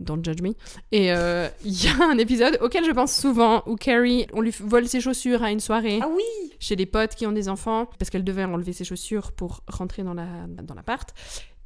Don't judge me. Et il y a un épisode auquel je pense souvent où Carrie, on lui vole ses chaussures à une soirée. Ah oui. Chez des potes qui ont des enfants parce qu'elle devait enlever ses chaussures pour rentrer dans l'appart.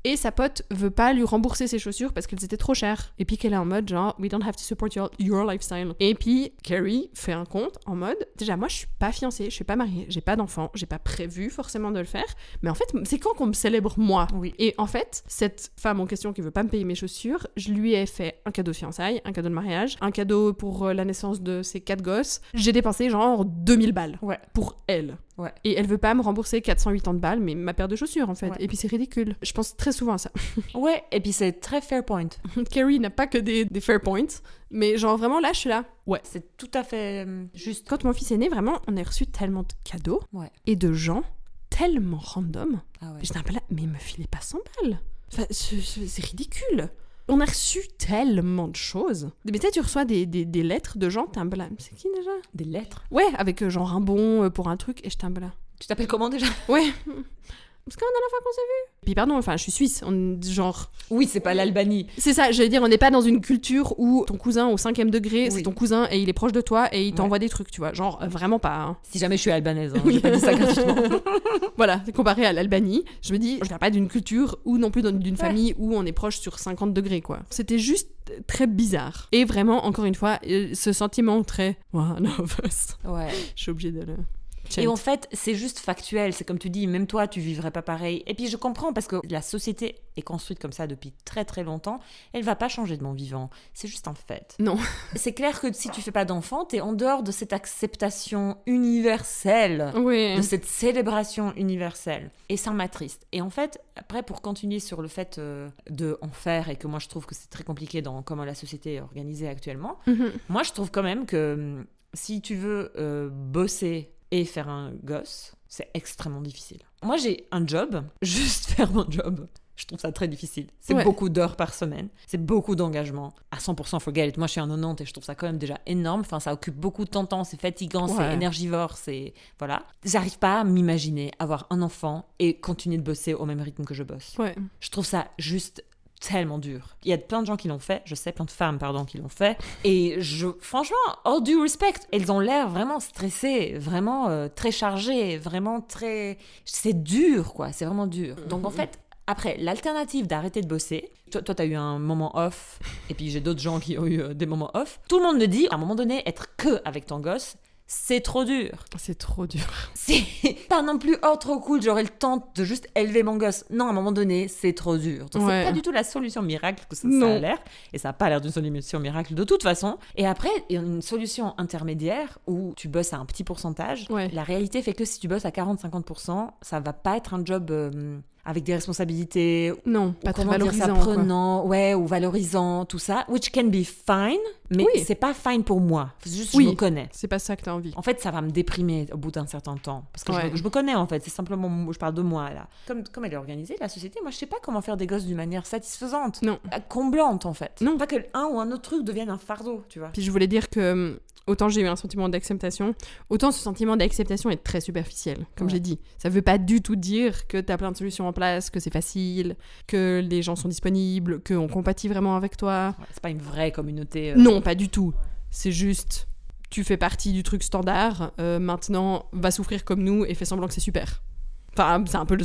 Et sa pote veut pas lui rembourser ses chaussures parce qu'elles étaient trop chères. Et puis qu'elle est en mode genre, we don't have to support your lifestyle. Et puis Carrie fait un compte en mode, déjà moi je suis pas fiancée, je suis pas mariée, j'ai pas d'enfant, j'ai pas prévu forcément de le faire. Mais en fait, c'est quand qu'on me célèbre moi. Oui. Et en fait, cette femme en question qui veut pas me payer mes chaussures, je lui ai fait un cadeau de fiançailles, un cadeau de mariage, un cadeau pour la naissance de ses 4 gosses. J'ai dépensé genre 2000 balles pour elle. Ouais. Et elle veut pas me rembourser 480 balles, mais ma paire de chaussures en fait. Ouais. Et puis c'est ridicule. Je pense très souvent à ça. Ouais, et puis c'est très fair point. Carrie n'a pas que des fair points, mais genre vraiment là, je suis là. Ouais. C'est tout à fait juste. Quand mon fils est né, vraiment, on a reçu tellement de cadeaux et de gens tellement random. Ah ouais. J'étais un peu là, mais il me filait pas 100 balles. Enfin, c'est ridicule. On a reçu tellement de choses. Mais tu sais, tu reçois des lettres de gens, t'es un peu là. C'est qui déjà ? Des lettres ? Ouais, avec genre un bon pour un truc, et j'étais un peu là. Tu t'appelles comment déjà ? Ouais. Parce qu'on a la fois qu'on s'est vu. Puis pardon, enfin, je suis suisse, genre... Oui, c'est pas l'Albanie. C'est ça, j'allais dire, on n'est pas dans une culture où ton cousin au 5e degré, c'est ton cousin et il est proche de toi et il t'envoie des trucs, tu vois. Genre, vraiment pas. Hein. Si jamais je suis albanaise, hein, j'ai pas dit ça gratuitement. Voilà, comparé à l'Albanie, je me dis, je viens pas d'une culture ou non plus d'une famille où on est proche sur 50 degrés, quoi. C'était juste très bizarre. Et vraiment, encore une fois, ce sentiment très one of us. Ouais. Je suis obligée de le Et en fait, c'est juste factuel. C'est comme tu dis, même toi, tu vivrais pas pareil. Et puis je comprends parce que la société est construite comme ça depuis très très longtemps. Elle va pas changer de mon vivant. C'est juste un fait. Non. C'est clair que si tu fais pas d'enfant, t'es en dehors de cette acceptation universelle, Oui. de cette célébration universelle. Et ça m'attriste. Et en fait, après, pour continuer sur le fait de en faire, et que moi je trouve que c'est très compliqué dans comment la société est organisée actuellement, moi je trouve quand même que si tu veux bosser et faire un gosse, c'est extrêmement difficile. Moi, j'ai un job, juste faire mon job. Je trouve ça très difficile. C'est beaucoup d'heures par semaine. C'est beaucoup d'engagement. À 100%, forget it. Moi, je suis un 90 et je trouve ça quand même déjà énorme. Enfin, ça occupe beaucoup de temps. C'est fatigant, c'est énergivore, c'est... Voilà. J'arrive pas à m'imaginer avoir un enfant et continuer de bosser au même rythme que je bosse. Ouais. Je trouve ça juste... tellement dur. Il y a plein de gens qui l'ont fait, je sais, plein de femmes, qui l'ont fait, et franchement, all due respect, elles ont l'air vraiment stressées, vraiment très chargées, vraiment très... C'est dur, quoi, c'est vraiment dur. Donc en fait, après, l'alternative d'arrêter de bosser, toi t'as eu un moment off, et puis j'ai d'autres gens qui ont eu des moments off, tout le monde me dit, à un moment donné, être que avec ton gosse, c'est trop dur. C'est trop dur. C'est pas non plus trop cool, j'aurais le temps de juste élever mon gosse. Non, à un moment donné, c'est trop dur. Donc c'est pas du tout la solution miracle que ça a l'air. Et ça n'a pas l'air d'une solution miracle de toute façon. Et après, il y a une solution intermédiaire où tu bosses à un petit pourcentage. La réalité fait que si tu bosses à 40-50%, ça va pas être un job... avec des responsabilités, non, pas très valorisant, prenant, ou valorisant, tout ça, which can be fine, mais c'est pas fine pour moi. C'est juste je me connais. C'est pas ça que t'as envie. En fait, ça va me déprimer au bout d'un certain temps, parce que je me connais en fait. C'est simplement, je parle de moi là. Comme elle est organisée, la société, moi je sais pas comment faire des gosses d'une manière satisfaisante, comblante en fait. Non, pas que un ou un autre truc devienne un fardeau, tu vois. Puis je voulais dire que autant j'ai eu un sentiment d'acceptation, autant ce sentiment d'acceptation est très superficiel, comme j'ai dit. Ça veut pas du tout dire que t'as plein de solutions en place, que c'est facile, que les gens sont disponibles, qu'on compatit vraiment avec toi. C'est pas une vraie communauté. Non, pas du tout. C'est juste, tu fais partie du truc standard, maintenant, va souffrir comme nous et fais semblant que c'est super. Enfin, c'est un peu le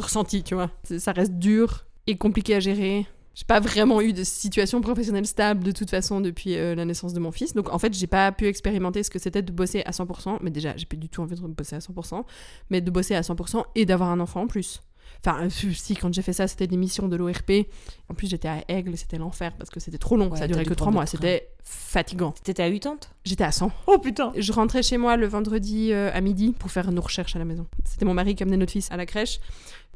ressenti, tu vois. Ça reste dur et compliqué à gérer. J'ai pas vraiment eu de situation professionnelle stable de toute façon depuis la naissance de mon fils. Donc en fait, j'ai pas pu expérimenter ce que c'était de bosser à 100%. Mais déjà, j'ai pas du tout envie de bosser à 100%. Mais de bosser à 100% et d'avoir un enfant en plus. Enfin, si, quand j'ai fait ça, c'était l'émission de l'ORP. En plus, j'étais à Aigle, c'était l'enfer parce que c'était trop long. Ça durait que 3 mois. C'était fatigant. T'étais à 80 ? J'étais à 100. Oh putain! Je rentrais chez moi le vendredi à midi pour faire nos recherches à la maison. C'était mon mari qui amenait notre fils à la crèche.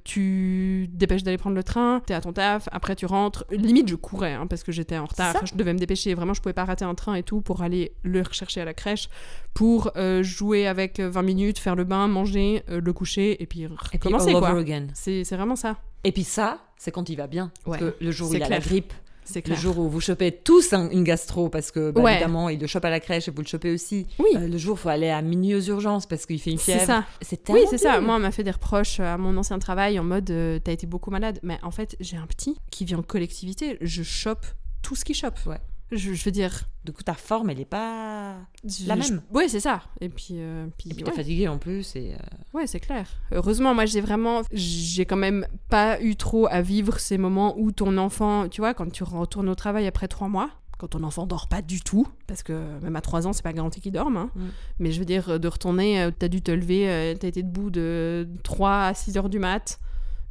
Tu te dépêches d'aller prendre le train, t'es à ton taf, après tu rentres. Limite, je courais parce que j'étais en retard. Je devais me dépêcher. Vraiment, je pouvais pas rater un train et tout pour aller le rechercher à la crèche, pour jouer avec 20 minutes, faire le bain, manger, le coucher et puis recommencer. All over again. C'est vraiment ça. Et puis ça, c'est quand il va bien. Parce que le jour où il a la grippe, c'est clair. Le jour où vous chopez tous une gastro, parce que évidemment, il le chope à la crèche et vous le chopez aussi. Oui. Le jour où il faut aller à minuit aux urgences parce qu'il fait une fièvre. C'est ça. C'est tellement c'est ça. Moi, on m'a fait des reproches à mon ancien travail en mode t'as été beaucoup malade. Mais en fait, j'ai un petit qui vit en collectivité. Je chope tout ce qu'il chope. Ouais. Je veux dire... Du coup, ta forme, elle est pas la même. Oui, c'est ça. Et puis t'es fatiguée en plus. Ouais, c'est clair. Heureusement, moi, j'ai quand même pas eu trop à vivre ces moments où ton enfant... Tu vois, quand tu retournes au travail après 3 mois, quand ton enfant dort pas du tout, parce que même à 3 ans, c'est pas garanti qu'il dorme. Hein. Mais je veux dire, de retourner, t'as dû te lever, t'as été debout de 3 à 6 heures du mat'.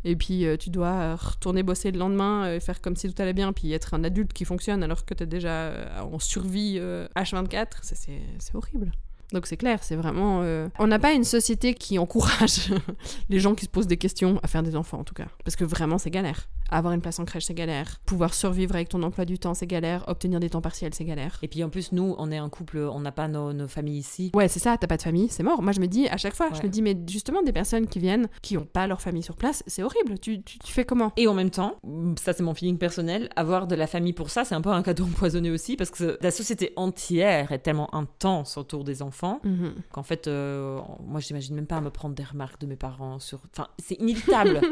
Et puis tu dois retourner bosser le lendemain, faire comme si tout allait bien, puis être un adulte qui fonctionne alors que t'es déjà en survie H24, c'est horrible. Donc c'est clair, c'est vraiment... On n'a pas une société qui encourage les gens qui se posent des questions à faire des enfants, en tout cas. Parce que vraiment, c'est galère. Avoir une place en crèche, c'est galère. Pouvoir survivre avec ton emploi du temps, c'est galère. Obtenir des temps partiels, c'est galère. Et puis en plus, nous, on est un couple, on n'a pas nos familles ici. Ouais, c'est ça, t'as pas de famille, c'est mort. Moi, je me dis à chaque fois, je me dis, mais justement, des personnes qui viennent, qui ont pas leur famille sur place, c'est horrible. Tu fais comment ? Et en même temps, ça c'est mon feeling personnel, avoir de la famille pour ça, c'est un peu un cadeau empoisonné aussi, parce que la société entière est tellement intense autour des enfants, qu'en fait, moi, j'imagine même pas à me prendre des remarques de mes parents sur... Enfin, c'est inévitable.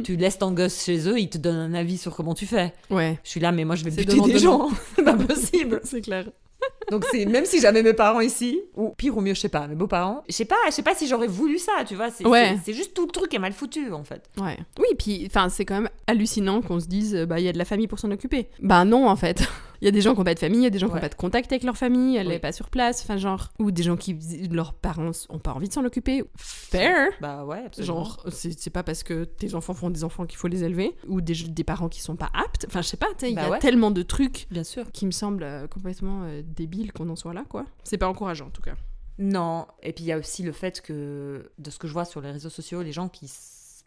Tu laisses ton gosse chez eux, ils te donnent un avis sur comment tu fais. Ouais. Je suis là, mais moi, je vais buter des gens. C'est pas possible. C'est clair. Donc même si j'avais mes parents ici, ou pire ou mieux, je sais pas, mes beaux-parents, je sais pas si j'aurais voulu ça, tu vois, c'est juste tout le truc est mal foutu en fait. Ouais. Oui, puis c'est quand même hallucinant qu'on se dise il y a de la famille pour s'en occuper. Bah non en fait. Il y a des gens qui n'ont pas de famille, il y a des gens qui n'ont Ouais. pas de contact avec leur famille, elle Oui. n'est pas sur place, enfin genre, ou des gens qui, leurs parents n'ont pas envie de s'en occuper. Fair. Bah ouais, absolument. Genre, c'est pas parce que tes enfants font des enfants qu'il faut les élever, ou des parents qui sont pas aptes. Enfin, je sais pas, il y a ouais. tellement de trucs Bien sûr. qui me semblent complètement débiles qu'on en soit là, quoi. C'est pas encourageant, en tout cas. Non, et puis il y a aussi le fait que, de ce que je vois sur les réseaux sociaux, les gens qui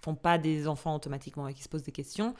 font pas des enfants automatiquement et qui se posent des questions,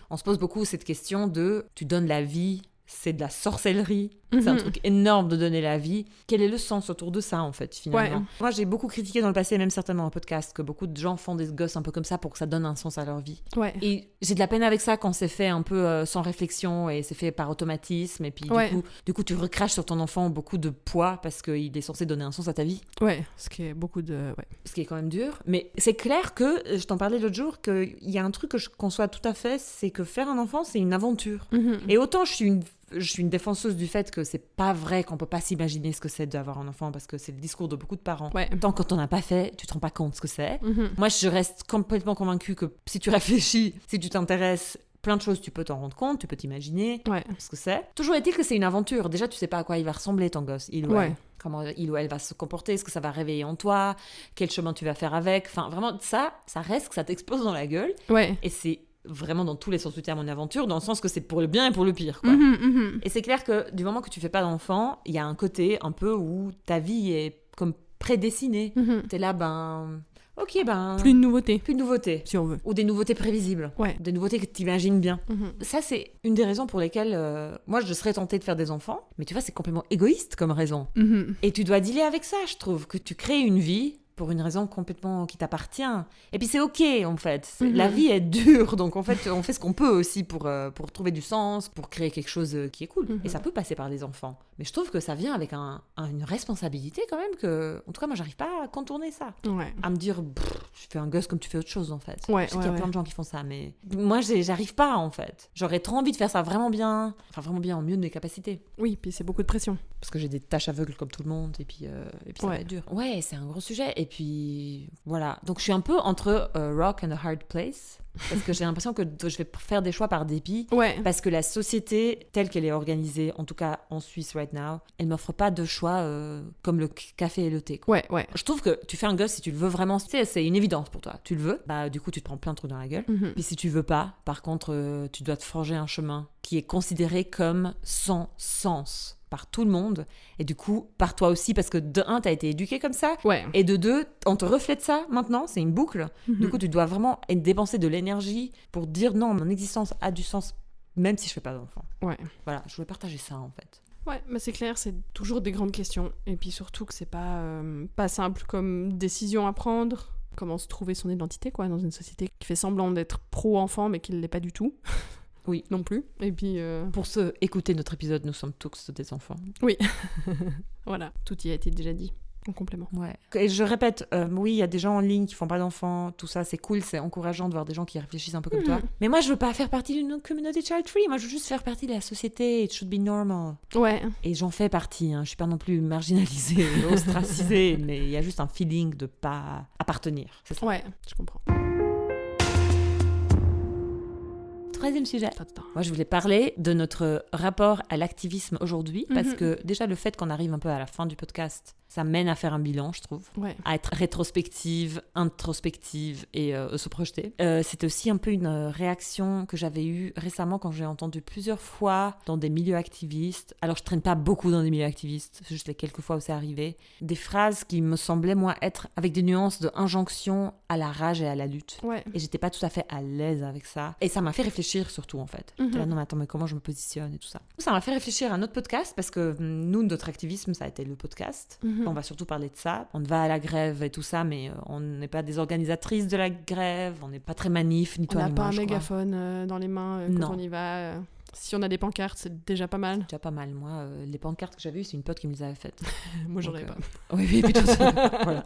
on se pose beaucoup cette question de tu donnes la vie, c'est de la sorcellerie, c'est un truc énorme de donner la vie. Quel est le sens autour de ça en fait finalement? Ouais. Moi j'ai beaucoup critiqué dans le passé, même certainement en podcast, que beaucoup de gens font des gosses un peu comme ça pour que ça donne un sens à leur vie. Ouais. Et j'ai de la peine avec ça quand c'est fait un peu sans réflexion et c'est fait par automatisme et puis Ouais. du coup tu recraches sur ton enfant beaucoup de poids parce qu'il est censé donner un sens à ta vie. Ouais, ce qui est beaucoup de... Ouais. Ce qui est quand même dur. Mais c'est clair que, je t'en parlais l'autre jour, qu'il y a un truc que je conçois tout à fait, c'est que faire un enfant, c'est une aventure. Et autant je suis une défenseuse du fait que c'est pas vrai qu'on peut pas s'imaginer ce que c'est d'avoir un enfant, parce que c'est le discours de beaucoup de parents. Ouais. Tant quand on n'a pas fait, tu te rends pas compte ce que c'est. Moi, je reste complètement convaincue que si tu réfléchis, si tu t'intéresses, plein de choses, tu peux t'en rendre compte, tu peux t'imaginer Ouais. ce que c'est. Toujours est-il que c'est une aventure. Déjà, tu sais pas à quoi il va ressembler ton gosse, il ou elle. Ouais. Comment il ou elle va se comporter, est-ce que ça va réveiller en toi, quel chemin tu vas faire avec. Enfin, vraiment, ça reste que ça t'explose dans la gueule. Ouais. Et c'est vraiment dans tous les sens du terme une aventure, dans le sens que c'est pour le bien et pour le pire, quoi. Et c'est clair que du moment que tu fais pas d'enfant, il y a un côté un peu où ta vie est comme prédestinée. T'es là, ok, Plus de nouveautés, plus de nouveautés. si on veut. Ou des nouveautés prévisibles. Ouais. Des nouveautés que tu imagines bien. Ça, c'est une des raisons pour lesquelles moi, je serais tentée de faire des enfants. Mais tu vois, c'est complètement égoïste comme raison. Et tu dois dealer avec ça, je trouve. Que tu crées une vie pour une raison complètement qui t'appartient. Et puis c'est ok, en fait. La vie est dure, donc en fait, on fait ce qu'on peut aussi pour trouver du sens, pour créer quelque chose qui est cool. Et ça peut passer par des enfants. Mais je trouve que ça vient avec une responsabilité quand même que... En tout cas, moi, j'arrive pas à contourner ça. Ouais. À me dire, tu fais un gosse comme tu fais autre chose, en fait. Ouais, Je sais qu'il y a ouais, plein de gens qui font ça, mais moi, j'arrive pas, en fait. J'aurais trop envie de faire ça vraiment bien. Enfin, vraiment bien, en mieux de mes capacités. Oui, puis c'est beaucoup de pression. Parce que j'ai des tâches aveugles comme tout le monde, et puis ça va Ouais. être dur. Ouais, c'est un gros sujet. Et puis, voilà. Donc, je suis un peu entre a rock and a hard place. Parce que j'ai l'impression que je vais faire des choix par dépit. Ouais. Parce que la société, telle qu'elle est organisée, en tout cas en Suisse right now, elle m'offre pas de choix comme le café et le thé, quoi. Ouais, ouais. Je trouve que tu fais un gosse si tu le veux vraiment, tu sais, c'est une évidence pour toi. Tu le veux, bah du coup tu te prends plein de trucs dans la gueule. Puis si tu veux pas, par contre, tu dois te forger un chemin qui est considéré comme sans sens par tout le monde et du coup par toi aussi parce que de un t'as été éduqué comme ça Ouais. et de deux on te reflète ça maintenant, c'est une boucle. Du coup tu dois vraiment dépenser de l'énergie pour dire non, mon existence a du sens même si je fais pas d'enfant. Ouais. Voilà, je voulais partager ça en fait. Ouais, mais c'est clair, c'est toujours des grandes questions. Et puis surtout que c'est pas simple comme décision à prendre. Comment se trouver son identité, quoi, dans une société qui fait semblant d'être pro-enfant, mais qui ne l'est pas du tout. Oui. Non plus. Et puis, Pour ceux écouter notre épisode, nous sommes tous des enfants. voilà, tout y a été déjà dit, en complément. Ouais. Et je répète, oui, il y a des gens en ligne qui font pas d'enfants, tout ça, c'est cool, c'est encourageant de voir des gens qui réfléchissent un peu comme toi. Mais moi, je veux pas faire partie d'une communauté child-free, moi, je veux juste faire partie de la société, it should be normal. Ouais. Et j'en fais partie, hein. Je suis pas non plus marginalisée, ostracisée, mais il y a juste un feeling de pas appartenir. C'est ça. Ouais, je comprends. Troisième sujet. Attends. Moi, je voulais parler de notre rapport à l'activisme aujourd'hui, parce que déjà, le fait qu'on arrive un peu à la fin du podcast, ça mène à faire un bilan, je trouve. Ouais. À être rétrospective, introspective et se projeter. C'était aussi un peu une réaction que j'avais eue récemment quand j'ai entendu plusieurs fois dans des milieux activistes. Alors, je traîne pas beaucoup dans des milieux activistes, c'est juste les quelques fois où c'est arrivé. Des phrases qui me semblaient, moi, être avec des nuances d'injonction à la rage et à la lutte. Ouais. Et j'étais pas tout à fait à l'aise avec ça. Et ça m'a fait réfléchir surtout, en fait. J'étais là, non, mais attends, mais comment je me positionne et tout ça. Ça m'a fait réfléchir à notre podcast parce que nous, notre activisme, ça a été le podcast. On va surtout parler de ça. On va à la grève et tout ça, mais on n'est pas des organisatrices de la grève. On n'est pas très manif, ni On toi n'a ni pas moi, un je crois. mégaphone dans les mains Non. quand on y va. Si on a des pancartes, c'est déjà pas mal. Déjà pas mal. Moi, les pancartes que j'avais eues, c'est une pote qui me les avait faites. Moi, j'en Donc, avais pas. Oui, plutôt ça. Voilà.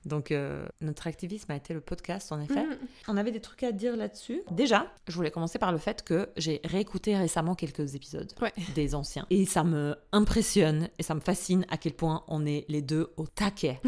Donc, notre activisme a été le podcast, en effet. On avait des trucs à dire là-dessus. Déjà, je voulais commencer par le fait que j'ai réécouté récemment quelques épisodes Ouais. des anciens. Et ça me impressionne et ça me fascine à quel point on est les deux au taquet.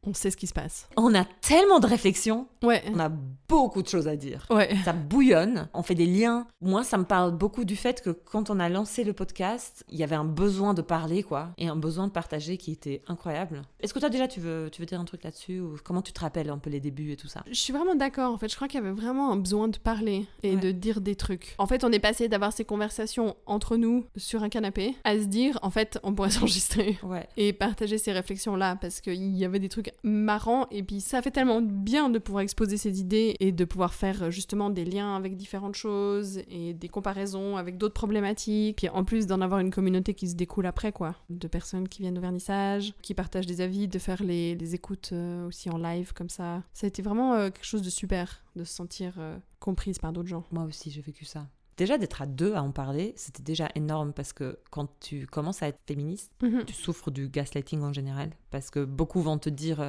on sait ce qui se passe. On a tellement de réflexions, Ouais. on a beaucoup de choses à dire. Ouais. Ça bouillonne, on fait des liens. Moi, ça me parle beaucoup du fait que quand on a lancé le podcast, il y avait un besoin de parler, quoi, et un besoin de partager qui était incroyable. Est-ce que toi, déjà, tu veux dire un truc là-dessus, ou comment tu te rappelles un peu les débuts et tout ça? Je suis vraiment d'accord, en fait. Je crois qu'il y avait vraiment un besoin de parler et Ouais. de dire des trucs. En fait, on est passé d'avoir ces conversations entre nous sur un canapé à se dire, en fait, on pourrait s'enregistrer Ouais. et partager ces réflexions-là parce qu'il y avait des trucs marrants et puis ça fait tellement bien de pouvoir exposer ses idées et de pouvoir faire justement des liens avec différentes choses et des comparaisons avec d'autres problématiques. Puis en plus d'en avoir une communauté qui se découle après, quoi. De personnes qui viennent au vernissage, qui partagent des avis, de faire les écoutes aussi en live comme ça. Ça a été vraiment quelque chose de super, de se sentir comprise par d'autres gens. Moi aussi, j'ai vécu ça. Déjà, d'être à deux à en parler, c'était déjà énorme parce que quand tu commences à être féministe, tu souffres du gaslighting en général. Parce que beaucoup vont te dire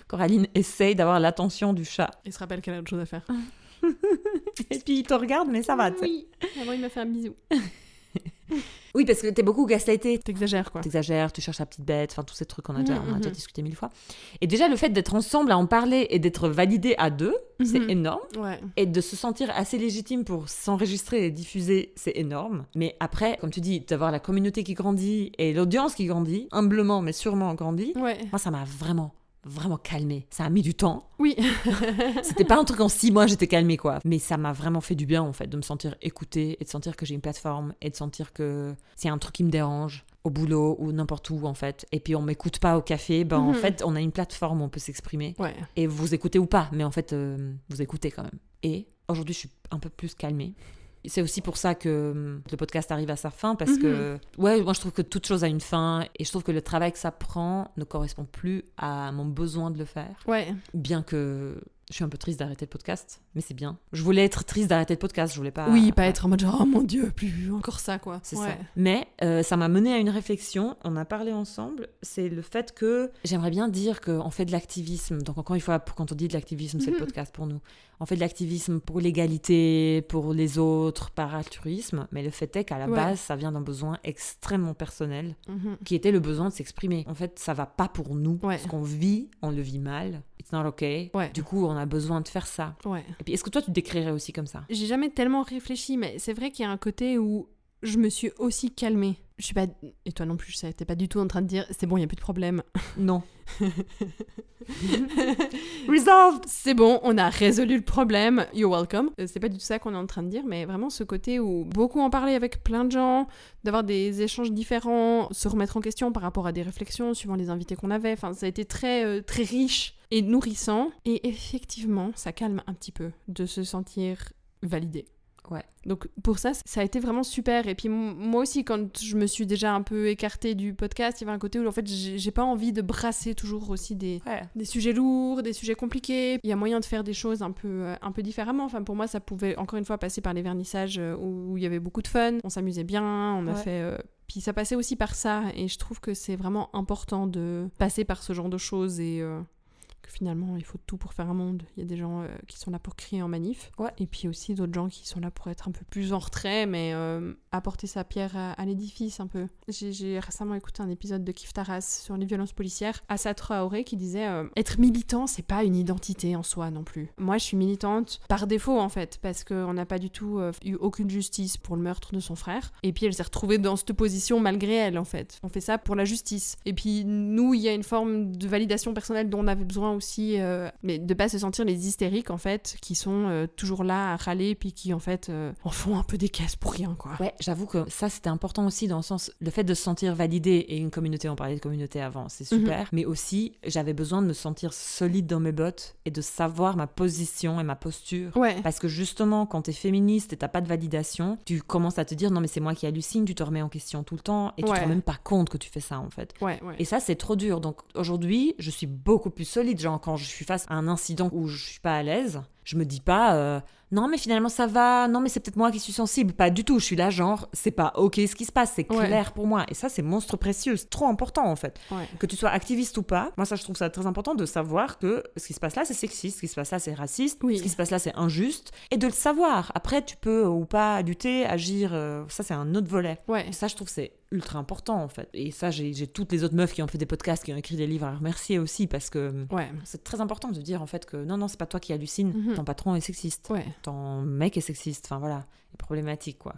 Coraline, essaye d'avoir l'attention du chat. Il se rappelle qu'elle a autre chose à faire. Et puis il te regarde, mais ça va. Oui, avant il m'a fait un bisou. Oui, parce que t'es beaucoup gaslighté. T'exagères, quoi. T'exagères, tu cherches la petite bête, enfin tous ces trucs qu'on a déjà discuté 1000 fois. Et déjà, le fait d'être ensemble à en parler et d'être validé à deux, c'est énorme. Ouais. Et de se sentir assez légitime pour s'enregistrer et diffuser, c'est énorme. Mais après, comme tu dis, d'avoir la communauté qui grandit et l'audience qui grandit, humblement mais sûrement grandit, Ouais. moi ça m'a vraiment calmée. Ça a mis du temps. Oui. C'était pas un truc en 6 mois, j'étais calmée, quoi. Mais ça m'a vraiment fait du bien, en fait, de me sentir écoutée et de sentir que j'ai une plateforme et de sentir que s'il y a un truc qui me dérange, au boulot ou n'importe où, en fait, et puis on m'écoute pas au café, ben en fait, on a une plateforme où on peut s'exprimer. Ouais. Et vous écoutez ou pas, mais en fait, vous écoutez quand même. Et aujourd'hui, je suis un peu plus calmée. C'est aussi pour ça que le podcast arrive à sa fin, parce que, ouais, moi je trouve que toute chose a une fin, et je trouve que le travail que ça prend ne correspond plus à mon besoin de le faire. Ouais. Bien que je suis un peu triste d'arrêter le podcast, mais c'est bien. Je voulais être triste d'arrêter le podcast, je voulais pas... Oui, pas être en mode genre, oh mon Dieu, plus encore ça, quoi. C'est ouais. ça. Mais ça m'a mené à une réflexion, on a parlé ensemble, c'est le fait que j'aimerais bien dire qu'on fait de l'activisme. Donc encore une fois, quand on dit de l'activisme, c'est le podcast pour nous. On fait de l'activisme pour l'égalité, pour les autres, par altruisme, mais le fait est qu'à la base, ça vient d'un besoin extrêmement personnel, qui était le besoin de s'exprimer. En fait, ça va pas pour nous. Ce qu'on vit, on le vit mal. It's not okay. Ouais. Du coup, on a besoin de faire ça. Ouais. Et puis, est-ce que toi, tu te décrirais aussi comme ça? J'ai jamais tellement réfléchi, mais c'est vrai qu'il y a un côté où je me suis aussi calmée. Je suis pas... Et toi non plus, je sais, t'es pas du tout en train de dire c'est bon, il y a plus de problème. Non. Resolved. C'est bon, on a résolu le problème. You're welcome. C'est pas du tout ça qu'on est en train de dire, mais vraiment ce côté où beaucoup en parler avec plein de gens, d'avoir des échanges différents, se remettre en question par rapport à des réflexions suivant les invités qu'on avait. Enfin, ça a été très, très riche et nourrissant. Et effectivement, ça calme un petit peu de se sentir validé. Ouais. Donc pour ça a été vraiment super. Et puis moi aussi, quand je me suis déjà un peu écartée du podcast, il y avait un côté où en fait j'ai pas envie de brasser toujours aussi des sujets lourds, des sujets compliqués. Il y a moyen de faire des choses un peu différemment. Enfin pour moi, ça pouvait encore une fois passer par les vernissages où il y avait beaucoup de fun, on s'amusait bien, on a fait... Puis ça passait aussi par ça, et je trouve que c'est vraiment important de passer par ce genre de choses et... que finalement il faut tout pour faire un monde. Il y a des gens qui sont là pour crier en manif, et puis aussi d'autres gens qui sont là pour être un peu plus en retrait, mais apporter sa pierre à l'édifice un peu. J'ai récemment écouté un épisode de Kif Taras sur les violences policières, Assa Traoré, qui disait être militant, c'est pas une identité en soi non plus. Moi je suis militante par défaut en fait, parce qu'on n'a pas du tout eu aucune justice pour le meurtre de son frère, et puis elle s'est retrouvée dans cette position malgré elle en fait. On fait ça pour la justice, et puis nous il y a une forme de validation personnelle dont on avait besoin aussi, mais de pas se sentir les hystériques en fait, qui sont toujours là à râler, puis qui en fait en font un peu des caisses pour rien, quoi. Ouais, j'avoue que ça c'était important aussi, dans le sens, le fait de se sentir validé, et une communauté, on parlait de communauté avant, c'est super, mais aussi j'avais besoin de me sentir solide dans mes bottes et de savoir ma position et ma posture, parce que justement quand t'es féministe et t'as pas de validation, tu commences à te dire non mais c'est moi qui hallucine, tu te remets en question tout le temps et tu te rends même pas compte que tu fais ça en fait. Et ça c'est trop dur. Donc aujourd'hui je suis beaucoup plus solide. Genre quand je suis face à un incident où je suis pas à l'aise, je me dis pas non mais finalement ça va, non mais c'est peut-être moi qui suis sensible. Pas du tout, je suis là genre, c'est pas ok ce qui se passe, c'est clair pour moi. Et ça c'est monstre précieux, c'est trop important en fait. Ouais. Que tu sois activiste ou pas, moi ça je trouve ça très important de savoir que ce qui se passe là c'est sexiste, ce qui se passe là c'est raciste, ce qui se passe là c'est injuste, et de le savoir. Après tu peux ou pas lutter, agir, ça c'est un autre volet. Ouais. Ça je trouve c'est ultra important en fait. Et ça j'ai toutes les autres meufs qui ont fait des podcasts, qui ont écrit des livres à remercier aussi, parce que c'est très important de dire en fait que non c'est pas toi qui hallucine, ton patron est sexiste, ton mec est sexiste, enfin voilà, c'est problématique quoi.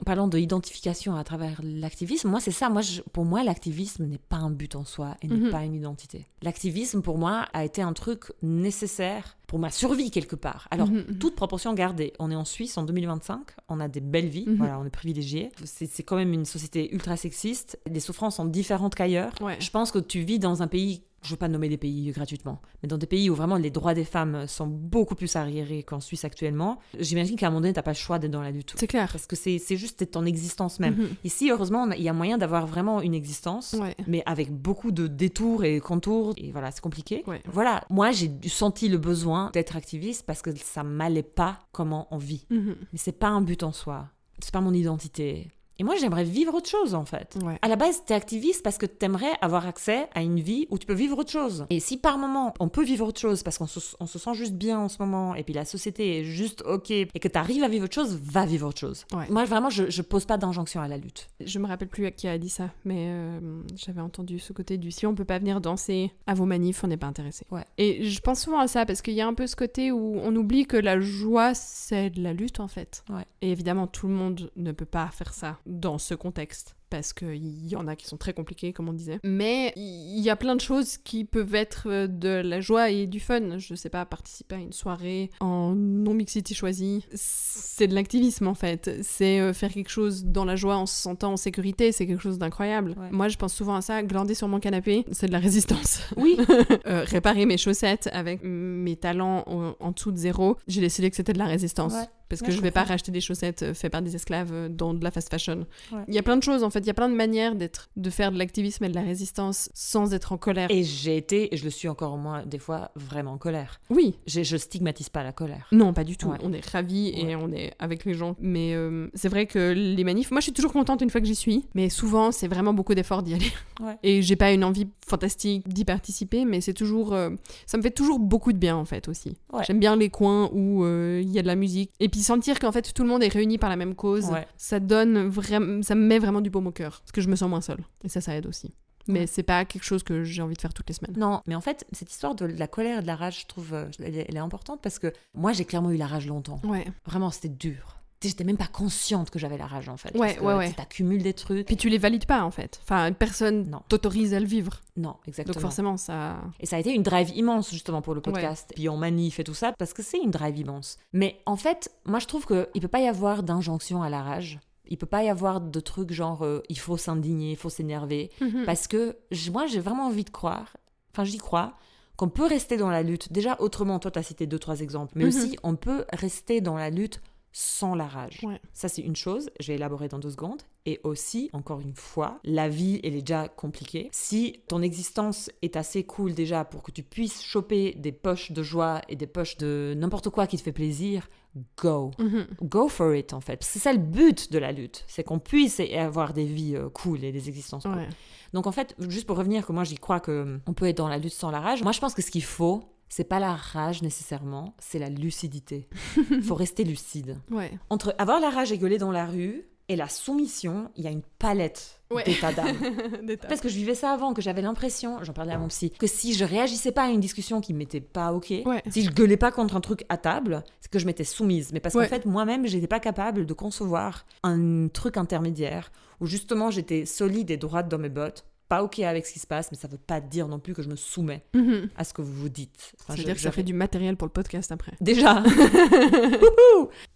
Parlant de identification à travers l'activisme, moi c'est ça, pour moi l'activisme n'est pas un but en soi et n'est pas une identité. L'activisme pour moi a été un truc nécessaire pour ma survie quelque part. Alors, toute proportion gardée, on est en Suisse en 2025, on a des belles vies, voilà, on est privilégiés. C'est quand même une société ultra sexiste, les souffrances sont différentes qu'ailleurs. Je pense que tu vis dans un pays, je veux pas nommer des pays gratuitement, mais dans des pays où vraiment les droits des femmes sont beaucoup plus arriérés qu'en Suisse actuellement, j'imagine qu'à un moment donné, t'as pas le choix d'être dans la lutte. C'est clair. Parce que c'est juste ton existence même. Ici, heureusement, il y a moyen d'avoir vraiment une existence, mais avec beaucoup de détours et contours, et voilà, c'est compliqué. Voilà, moi, j'ai senti le besoin d'être activiste parce que ça m'allait pas comment on vit. Mais c'est pas un but en soi, c'est pas mon identité. Et moi, j'aimerais vivre autre chose, en fait. À la base, t'es activiste parce que t'aimerais avoir accès à une vie où tu peux vivre autre chose. Et si par moment, on peut vivre autre chose parce qu'on se sent juste bien en ce moment, et puis la société est juste OK, et que t'arrives à vivre autre chose, va vivre autre chose. Moi, vraiment, je pose pas d'injonction à la lutte. Je me rappelle plus à qui a dit ça, mais j'avais entendu ce côté du si on peut pas venir danser à vos manifs, on n'est pas intéressé. Et je pense souvent à ça parce qu'il y a un peu ce côté où on oublie que la joie, c'est de la lutte, en fait. Et évidemment, tout le monde ne peut pas faire ça dans ce contexte, parce qu'il y en a qui sont très compliqués, comme on disait. Mais il y a plein de choses qui peuvent être de la joie et du fun. Je sais pas, participer à une soirée en non-mixité choisie, c'est de l'activisme en fait. C'est faire quelque chose dans la joie en se sentant en sécurité, c'est quelque chose d'incroyable. Moi, je pense souvent à ça, glander sur mon canapé, c'est de la résistance. Oui. Réparer mes chaussettes avec mes talents en dessous de 0, j'ai décidé que c'était de la résistance. Parce que je vais pas racheter des chaussettes faites par des esclaves dans de la fast fashion. Il y a plein de choses, en fait. Il y a plein de manières de faire de l'activisme et de la résistance sans être en colère. Et j'ai été, et je le suis encore moins, des fois, vraiment en colère. Oui. Je stigmatise pas la colère. Non, pas du tout. On est ravis et on est avec les gens. Mais c'est vrai que les manifs, moi, je suis toujours contente une fois que j'y suis. Mais souvent, c'est vraiment beaucoup d'efforts d'y aller. Et j'ai pas une envie fantastique d'y participer, mais c'est toujours... ça me fait toujours beaucoup de bien, en fait, aussi. J'aime bien les coins où il y a de la musique. Et puis sentir qu'en fait tout le monde est réuni par la même cause, ça donne vraiment, ça me met vraiment du baume au cœur, parce que je me sens moins seule, et ça aide aussi. Mais c'est pas quelque chose que j'ai envie de faire toutes les semaines. Non, mais en fait, cette histoire de la colère et de la rage, je trouve, elle est importante, parce que moi j'ai clairement eu la rage longtemps. Vraiment, c'était dur. J'étais même pas consciente que j'avais la rage en fait. T'accumules des trucs. Puis tu les valides pas en fait. Enfin, personne t'autorise à le vivre. Non, exactement. Donc forcément, ça... Et ça a été une drive immense justement pour le podcast. Puis on manif et tout ça, parce que c'est une drive immense. Mais en fait, moi je trouve qu'il peut pas y avoir d'injonction à la rage. Il peut pas y avoir de trucs genre il faut s'indigner, il faut s'énerver. Parce que moi j'ai vraiment envie de croire, enfin j'y crois, qu'on peut rester dans la lutte. Déjà autrement, toi t'as cité 2-3 exemples. Mais aussi on peut rester dans la lutte sans la rage. Ça, c'est une chose, je vais élaborer dans 2 secondes. Et aussi, encore une fois, la vie, elle est déjà compliquée. Si ton existence est assez cool déjà pour que tu puisses choper des poches de joie et des poches de n'importe quoi qui te fait plaisir, go. Go for it, en fait. C'est ça le but de la lutte, c'est qu'on puisse avoir des vies cool et des existences cool. Donc en fait, juste pour revenir, que moi j'y crois qu'on peut être dans la lutte sans la rage, moi je pense que ce qu'il faut, c'est pas la rage nécessairement, c'est la lucidité. Il faut rester lucide. Entre avoir la rage et gueuler dans la rue et la soumission, il y a une palette d'état d'âme. Parce que je vivais ça avant, que j'avais l'impression, j'en parlais à mon psy, que si je réagissais pas à une discussion qui m'était pas ok, si je gueulais pas contre un truc à table, c'est que je m'étais soumise. Mais parce qu'en fait, moi-même, j'étais pas capable de concevoir un truc intermédiaire où justement j'étais solide et droite dans mes bottes, pas ok avec ce qui se passe, mais ça veut pas dire non plus que je me soumets à ce que vous vous dites. Enfin, ça veut dire que ça fait du matériel pour le podcast après. Déjà.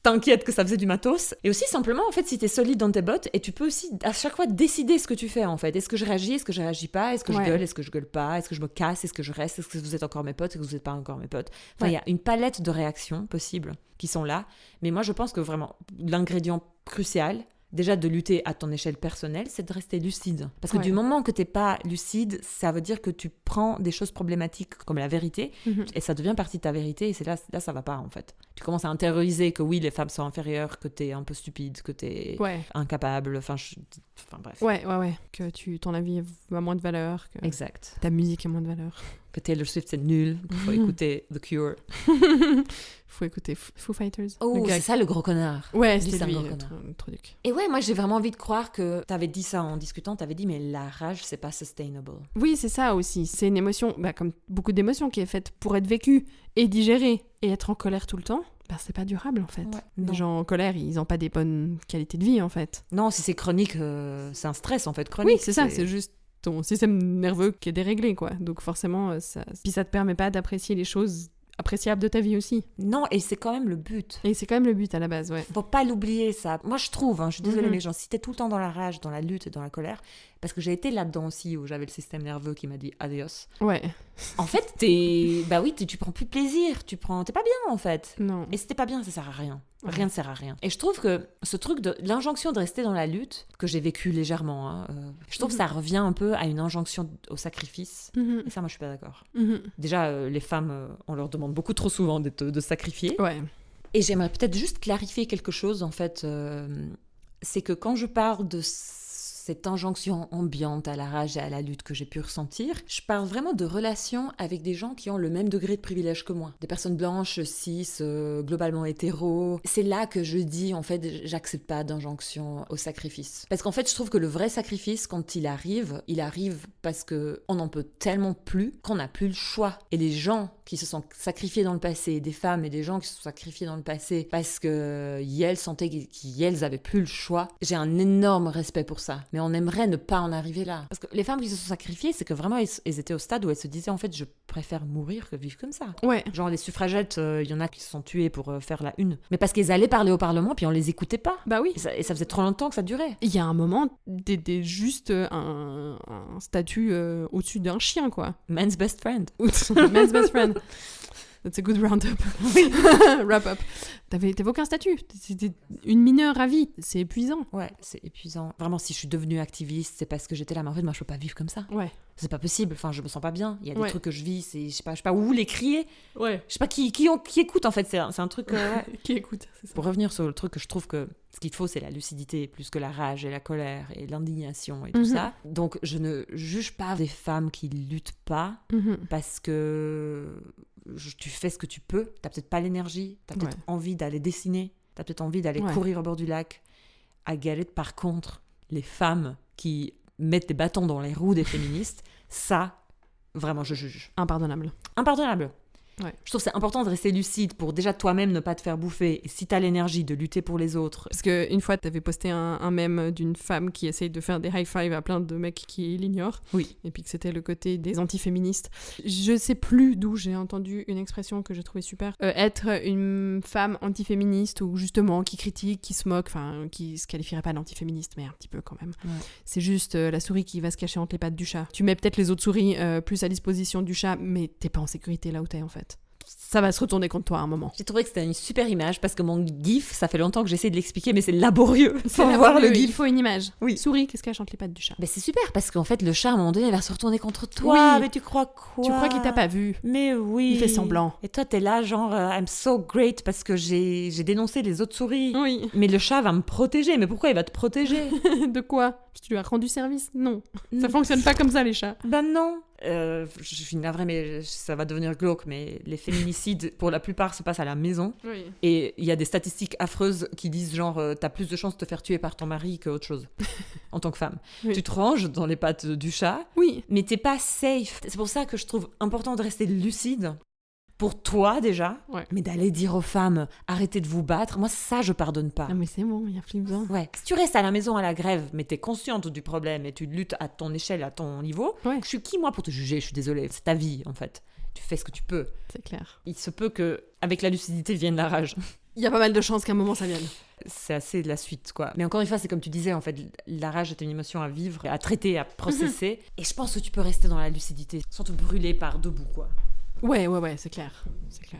T'inquiète que ça faisait du matos. Et aussi simplement, en fait, si t'es solide dans tes bottes, et tu peux aussi à chaque fois décider ce que tu fais en fait. Est-ce que je réagis, est-ce que je réagis pas, est-ce que je gueule, est-ce que je gueule pas, est-ce que je me casse, est-ce que je reste, est-ce que vous êtes encore mes potes, est-ce que vous êtes pas encore mes potes. Enfin, il y a une palette de réactions possibles qui sont là. Mais moi, je pense que vraiment, l'ingrédient crucial, déjà de lutter à ton échelle personnelle, c'est de rester lucide. Parce que du moment que t'es pas lucide, ça veut dire que tu prends des choses problématiques comme la vérité, et ça devient partie de ta vérité, et c'est là ça va pas en fait. Tu tu commences à intérioriser que oui, les femmes sont inférieures, que t'es un peu stupide, que t'es incapable, enfin bref. Ouais, que ton avis a moins de valeur, que exact. Ta musique a moins de valeur. Que Taylor Swift c'est nul, qu'il faut écouter The Cure. Faut écouter Foo Fighters. Oh, c'est ça le gros connard. Ouais, c'était lui, trop duc. Et ouais, moi j'ai vraiment envie de croire que t'avais dit ça en discutant, t'avais dit mais la rage c'est pas sustainable. Oui, c'est ça aussi. C'est une émotion, comme beaucoup d'émotions, qui est faite pour être vécue et digérée. Et être en colère tout le temps, c'est pas durable en fait. Les gens en colère, ils ont pas des bonnes qualités de vie en fait. Non, si c'est chronique, c'est un stress en fait chronique. Oui, c'est ça, c'est juste ton système nerveux qui est déréglé, quoi. Donc forcément, puis ça te permet pas d'apprécier les choses appréciables de ta vie aussi. Non, et c'est quand même le but. Et c'est quand même le but à la base, ouais. Faut pas l'oublier, ça. Moi, je trouve, je suis désolée, mais si t'es tout le temps dans la rage, dans la lutte et dans la colère, parce que j'ai été là-dedans aussi, où j'avais le système nerveux qui m'a dit adios. Ouais. En fait, tu prends plus de plaisir, t'es pas bien, en fait. Non. Et si t'es pas bien, ça sert à rien. Rien ne sert à rien. Et je trouve que ce truc de l'injonction de rester dans la lutte, que j'ai vécu légèrement, je trouve que ça revient un peu à une injonction au sacrifice. Et ça, moi, je suis pas d'accord. Déjà, les femmes, on leur demande beaucoup trop souvent de sacrifier. Ouais. Et j'aimerais peut-être juste clarifier quelque chose, en fait. C'est que quand je parle de cette injonction ambiante à la rage et à la lutte que j'ai pu ressentir, je parle vraiment de relations avec des gens qui ont le même degré de privilège que moi. Des personnes blanches, cis, globalement hétéros. C'est là que je dis, en fait, j'accepte pas d'injonction au sacrifice. Parce qu'en fait, je trouve que le vrai sacrifice, quand il arrive parce qu'on n'en peut tellement plus qu'on n'a plus le choix. Et les gens qui se sont sacrifiés dans le passé, des femmes et des gens qui se sont sacrifiés dans le passé parce qu'elles sentaient qu'elles avaient plus le choix, j'ai un énorme respect pour ça. Mais on aimerait ne pas en arriver là. Parce que les femmes qui se sont sacrifiées, c'est que vraiment, elles étaient au stade où elles se disaient, en fait, je préfère mourir que vivre comme ça. Ouais. Genre, les suffragettes, il y en a qui se sont tuées pour faire la une. Mais parce qu'elles allaient parler au Parlement, puis on les écoutait pas. Bah oui. Et ça faisait trop longtemps que ça durait. Il y a un moment, t'es juste un statut au-dessus d'un chien, quoi. Man's best friend. Man's best friend. That's a good round-up. Wrap-up. T'avais aucun statut. C'était une mineure à vie. C'est épuisant. Ouais, c'est épuisant. Vraiment, si je suis devenue activiste, c'est parce que j'étais là. Mais en fait, moi, je peux pas vivre comme ça. Ouais. C'est pas possible. Enfin, je me sens pas bien. Il y a des trucs que je vis. Je sais pas où les crier. Ouais. Je sais pas qui écoute, en fait. C'est un truc... qui écoute, c'est ça. Pour revenir sur le truc que je trouve que ce qu'il faut, c'est la lucidité, plus que la rage et la colère et l'indignation et tout ça. Donc, je ne juge pas des femmes qui luttent pas parce que... tu fais ce que tu peux, t'as peut-être pas l'énergie, t'as peut-être envie d'aller dessiner, t'as peut-être envie d'aller courir au bord du lac. I get it. Par contre, les femmes qui mettent des bâtons dans les roues des féministes, ça, vraiment, je juge. Impardonnable. Ouais. Je trouve que c'est important de rester lucide pour déjà toi-même ne pas te faire bouffer. Et si t'as l'énergie de lutter pour les autres. Parce qu'une fois, t'avais posté un mème d'une femme qui essaye de faire des high-five à plein de mecs qui l'ignorent. Oui. Et puis que c'était le côté des antiféministes. Je sais plus d'où j'ai entendu une expression que j'ai trouvée super. Être une femme antiféministe ou justement qui critique, qui se moque, enfin qui se qualifierait pas d'antiféministe, mais un petit peu quand même. Ouais. C'est juste la souris qui va se cacher entre les pattes du chat. Tu mets peut-être les autres souris plus à disposition du chat, mais t'es pas en sécurité là où t'es en fait. Ça va se retourner contre toi à un moment. J'ai trouvé que c'était une super image parce que mon gif, ça fait longtemps que j'essaie de l'expliquer, mais c'est laborieux. Faut voir le gif. Il faut une image. Oui. Souris, qu'est-ce qu'elle chante les pattes du chat. Mais c'est super parce qu'en fait, le chat, à un moment donné, il va se retourner contre toi. Oui. Mais tu crois quoi? Tu crois qu'il t'a pas vu? Mais oui. Il fait semblant. Et toi, t'es là, genre, I'm so great parce que j'ai dénoncé les autres souris. Oui. Mais le chat va me protéger. Mais pourquoi il va te protéger? De quoi? Tu lui as rendu service? Non. Ça fonctionne pas comme ça, les chats. Ben non. Je suis navrée, mais ça va devenir glauque, mais les féminicides, pour la plupart, se passent à la maison. Oui. Et il y a des statistiques affreuses qui disent genre, t'as plus de chances de te faire tuer par ton mari qu'autre chose, en tant que femme. Oui. Tu te ranges dans les pattes du chat, oui, mais t'es pas safe. C'est pour ça que je trouve important de rester lucide. Pour toi, déjà, mais d'aller dire aux femmes, arrêtez de vous battre, moi, ça, je pardonne pas. Ah, mais c'est bon, il y a plus besoin. Ouais. Si tu restes à la maison à la grève, mais t'es consciente du problème et tu luttes à ton échelle, à ton niveau, je suis qui, moi, pour te juger? Je suis désolée, c'est ta vie, en fait. Tu fais ce que tu peux. C'est clair. Il se peut qu'avec la lucidité vienne la rage. Il y a pas mal de chances qu'à un moment, ça vienne. C'est assez de la suite, quoi. Mais encore une fois, c'est comme tu disais, en fait, la rage est une émotion à vivre, à traiter, à processer. Et je pense que tu peux rester dans la lucidité sans te brûler par deux bouts, quoi. Ouais, c'est clair.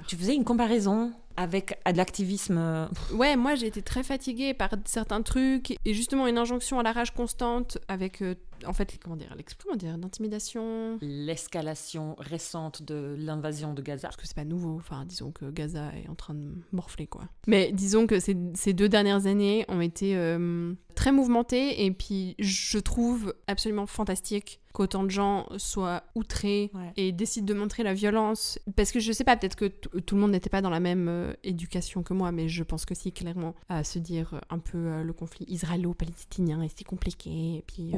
Tu faisais une comparaison avec de l'activisme. Ouais, moi j'ai été très fatiguée par certains trucs et justement une injonction à la rage constante avec en fait comment dire l'intimidation, l'escalation récente de l'invasion de Gaza. Parce que c'est pas nouveau, enfin disons que Gaza est en train de morfler quoi. Mais disons que ces 2 dernières années ont été très mouvementées et puis je trouve absolument fantastique qu'autant de gens soient outrés et décident de montrer la violence. Parce que je sais pas, peut-être que tout le monde n'était pas dans la même éducation que moi, mais je pense que si, clairement, à se dire un peu le conflit israélo-palestinien est si compliqué, et puis,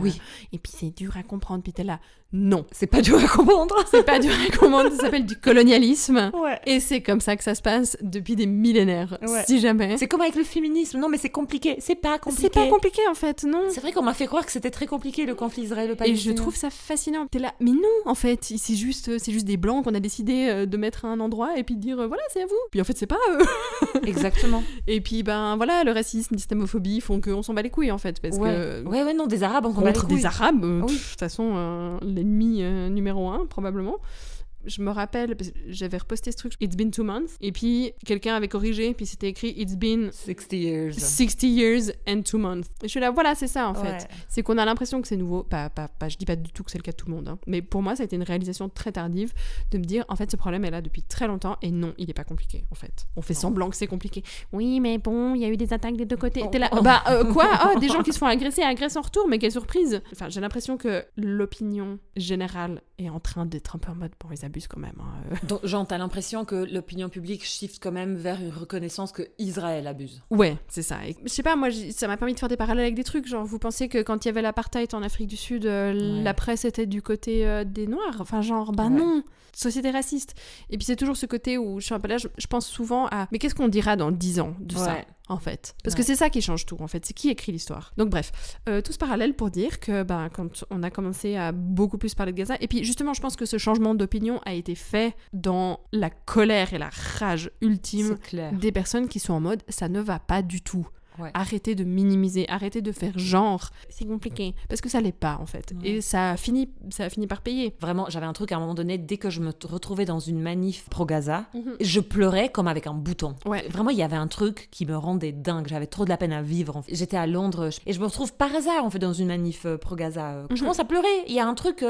et puis c'est dur à comprendre, puis t'es là. Non, c'est pas dur à comprendre. C'est pas dur à comprendre, ça s'appelle du colonialisme. Ouais. Et c'est comme ça que ça se passe depuis des millénaires, si jamais. C'est comme avec le féminisme. Non, mais c'est compliqué. C'est pas compliqué. C'est pas compliqué, en fait, non. C'est vrai qu'on m'a fait croire que c'était très compliqué, le conflit israélo-palestinien. Et je trouve ça fascinant. T'es là, mais non, en fait, c'est juste des blancs qu'on a décidé de mettre à un endroit et puis de dire, voilà, c'est à vous. Puis en fait, c'est pas à eux. Exactement. Et puis, ben voilà, le racisme, l'islamophobie font qu'on s'en bat les couilles, en fait. Parce que... Ouais, non, des Arabes, on s'en bat les couilles. Contre des Arabes, de toute façon, l'ennemi numéro 1, probablement. Je me rappelle, j'avais reposté ce truc, It's been 2 months, et puis quelqu'un avait corrigé, puis c'était écrit It's been 60 years. 60 years and 2 months. Et je suis là, voilà, c'est ça en fait. C'est qu'on a l'impression que c'est nouveau. Je dis pas du tout que c'est le cas de tout le monde, hein. Mais pour moi, ça a été une réalisation très tardive de me dire, en fait, ce problème est là depuis très longtemps, et non, il est pas compliqué, en fait. On fait semblant que c'est compliqué. Oui, mais bon, il y a eu des attaques des 2 côtés. T'es là, quoi? Des gens qui se font agresser en retour, mais quelle surprise! Enfin, j'ai l'impression que l'opinion générale est en train d'être un peu en mode, bon, ils abusent quand même. Hein. Donc, genre, t'as l'impression que l'opinion publique shift quand même vers une reconnaissance que Israël abuse. Ouais, c'est ça. Et, je sais pas, moi, ça m'a permis de faire des parallèles avec des trucs. Genre, vous pensez que quand il y avait l'apartheid en Afrique du Sud, la presse était du côté des Noirs? Enfin, genre, non. Société raciste. Et puis c'est toujours ce côté où je suis un peu là, je pense souvent à mais qu'est-ce qu'on dira dans 10 ans de ça, en fait, parce que c'est ça qui change tout, en fait, c'est qui écrit l'histoire. Donc bref, tout ce parallèle pour dire que quand on a commencé à beaucoup plus parler de Gaza, et puis justement je pense que ce changement d'opinion a été fait dans la colère et la rage ultime des personnes qui sont en mode ça ne va pas du tout. Arrêtez de minimiser, arrêtez de faire genre c'est compliqué, parce que ça l'est pas en fait, et ça a fini par payer. Vraiment, j'avais un truc à un moment donné, dès que je me retrouvais dans une manif pro-Gaza, je pleurais comme avec un bouton. Vraiment, il y avait un truc qui me rendait dingue, j'avais trop de la peine à vivre. J'étais à Londres et je me retrouve par hasard en fait dans une manif pro-Gaza. Je commence à pleurer, il y a un truc,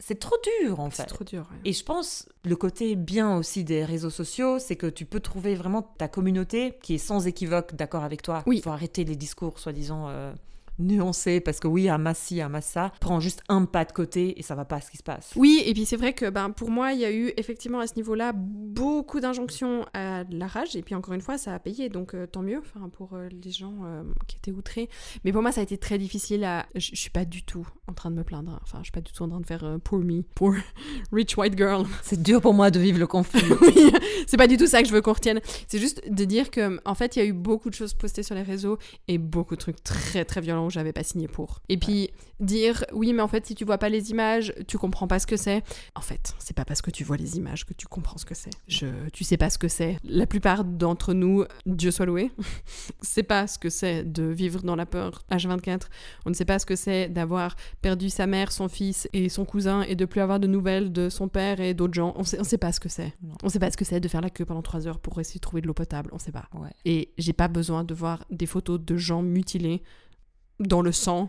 c'est trop dur en fait. C'est trop dur. Et je pense le côté bien aussi des réseaux sociaux, c'est que tu peux trouver vraiment ta communauté qui est sans équivoque d'accord avec toi. Il faut arrêter les discours soi-disant nuancés, parce que oui, Hamas ci, Hamas ça. Prends juste un pas de côté et ça va pas ce qui se passe. Oui, et puis c'est vrai que pour moi, il y a eu effectivement à ce niveau-là beaucoup d'injonctions à la rage, et puis encore une fois, ça a payé, donc tant mieux pour les gens qui étaient outrés. Mais pour moi, ça a été très difficile Je suis pas du tout en train de me plaindre, enfin, je suis pas du tout en train de faire poor me, poor rich white girl. C'est dur pour moi de vivre le conflit. Oui, c'est pas du tout ça que je veux qu'on retienne. C'est juste de dire que, en fait, il y a eu beaucoup de choses postées sur les réseaux et beaucoup de trucs très très violents où j'avais pas signé pour. Et puis dire oui, mais en fait, si tu vois pas les images, tu comprends pas ce que c'est. En fait, c'est pas parce que tu vois les images que tu comprends ce que c'est. Tu sais pas ce que c'est. La plupart d'entre nous, Dieu soit loué, c'est pas ce que c'est de vivre dans la peur H24. On ne sait pas ce que c'est d'avoir perdu sa mère, son fils et son cousin et de plus avoir de nouvelles de son père et d'autres gens. On sait pas ce que c'est. Non. On sait pas ce que c'est de faire la queue pendant 3 heures pour essayer de trouver de l'eau potable. On sait pas. Et j'ai pas besoin de voir des photos de gens mutilés dans le sang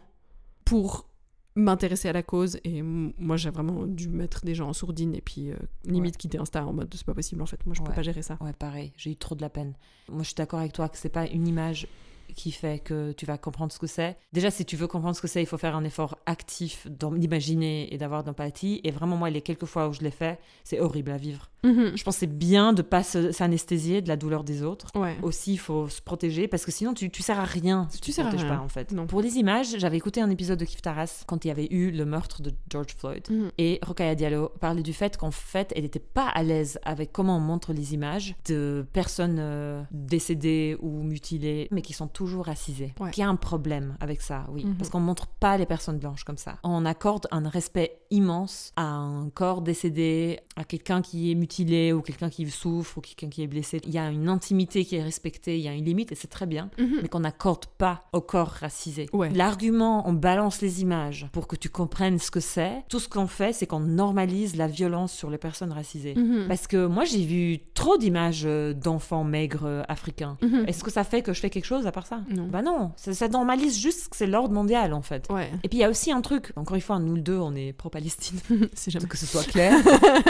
pour m'intéresser à la cause. Et moi, j'ai vraiment dû mettre des gens en sourdine et puis limite quitter Insta en mode c'est pas possible en fait. Moi, je peux pas gérer ça. Ouais, pareil. J'ai eu trop de la peine. Moi, je suis d'accord avec toi que c'est pas une image qui fait que tu vas comprendre ce que c'est. Déjà, si tu veux comprendre ce que c'est, il faut faire un effort actif d'imaginer et d'avoir d'empathie. Et vraiment, moi, les quelques fois où je l'ai fait, c'est horrible à vivre. Je pense que c'est bien de ne pas s'anesthésier de la douleur des autres. Aussi, il faut se protéger parce que sinon, tu sers à rien si tu ne protèges pas, en fait. Non. Pour les images, j'avais écouté un épisode de Kif Taras quand il y avait eu le meurtre de George Floyd. Et Rokhaya Diallo parlait du fait qu'en fait, elle n'était pas à l'aise avec comment on montre les images de personnes décédées ou mutilées, mais qui sont toujours toujours racisés, Ouais. qu'il y a un problème avec ça, oui. Mhm. Parce qu'on montre pas les personnes blanches comme ça. On accorde un respect immense à un corps décédé, à quelqu'un qui est mutilé ou quelqu'un qui souffre ou quelqu'un qui est blessé. Il y a une intimité qui est respectée, il y a une limite et c'est très bien, Mhm. mais qu'on n'accorde pas au corps racisé. Ouais. L'argument, on balance les images pour que tu comprennes ce que c'est. Tout ce qu'on fait, c'est qu'on normalise la violence sur les personnes racisées. Mhm. Parce que moi, j'ai vu trop d'images d'enfants maigres africains. Mhm. Est-ce que ça fait que je fais quelque chose à part ça? Non. Bah non, ça normalise juste que c'est l'ordre mondial en fait. Ouais. Et puis il y a aussi un truc, encore une fois, nous le deux, on est pro-Palestine, C'est jamais. que ce soit clair.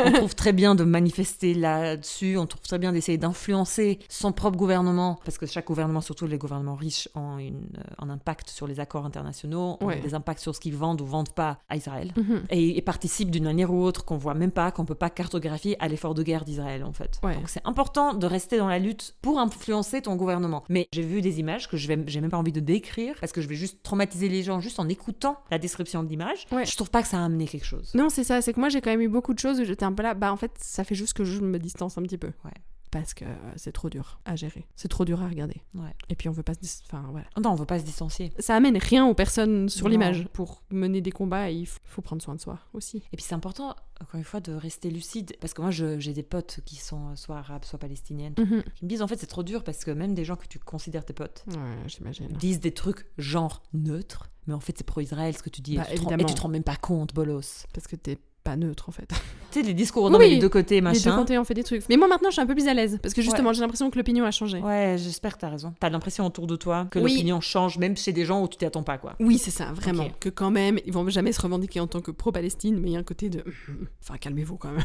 On trouve très bien de manifester là-dessus, on trouve très bien d'essayer d'influencer son propre gouvernement, parce que chaque gouvernement, surtout les gouvernements riches, ont un impact sur les accords internationaux, ont Ouais. des impacts sur ce qu'ils vendent ou vendent pas à Israël. Mhm. Et participent d'une manière ou autre qu'on voit même pas, qu'on peut pas cartographier à l'effort de guerre d'Israël en fait. Ouais. Donc c'est important de rester dans la lutte pour influencer ton gouvernement. Mais j'ai vu des images que j'ai même pas envie de décrire parce que je vais juste traumatiser les gens juste en écoutant la description de l'image. Ouais. Je trouve pas que ça a amené quelque chose. Non, c'est ça, c'est que moi j'ai quand même eu beaucoup de choses où j'étais un peu là, bah en fait ça fait juste que je me distance un petit peu. Ouais. Parce que c'est trop dur à gérer, c'est trop dur à regarder. Ouais. Et puis on veut pas enfin voilà. Non, on veut pas se distancier. Ça amène rien aux personnes sur Non. l'image. Pour mener des combats, il faut prendre soin de soi aussi. Et puis c'est important, encore une fois, de rester lucide. Parce que moi, j'ai des potes qui sont soit arabes, soit palestiniennes, Mhm. qui me disent en fait c'est trop dur parce que même des gens que tu considères tes potes Ouais, j'imagine. disent des trucs genre neutres, mais en fait c'est pro-Israël ce que tu dis. Bah, et tu évidemment. te rends même pas compte, bolos. Parce que t'es pas neutre en fait. Tu sais, les discours, non mais Oui, les deux côtés, Les machin. deux côtés ont fait des trucs. Mais moi maintenant je suis un peu plus à l'aise. Parce que justement j'ai l'impression que l'opinion a changé. Ouais, j'espère que t'as raison. T'as l'impression autour de toi que Oui. l'opinion change, même chez des gens où tu t'y attends pas, quoi. Oui, c'est ça, vraiment. Ok. Que quand même, ils vont jamais se revendiquer en tant que pro-Palestine, mais il y a un côté de. Enfin, calmez-vous quand même.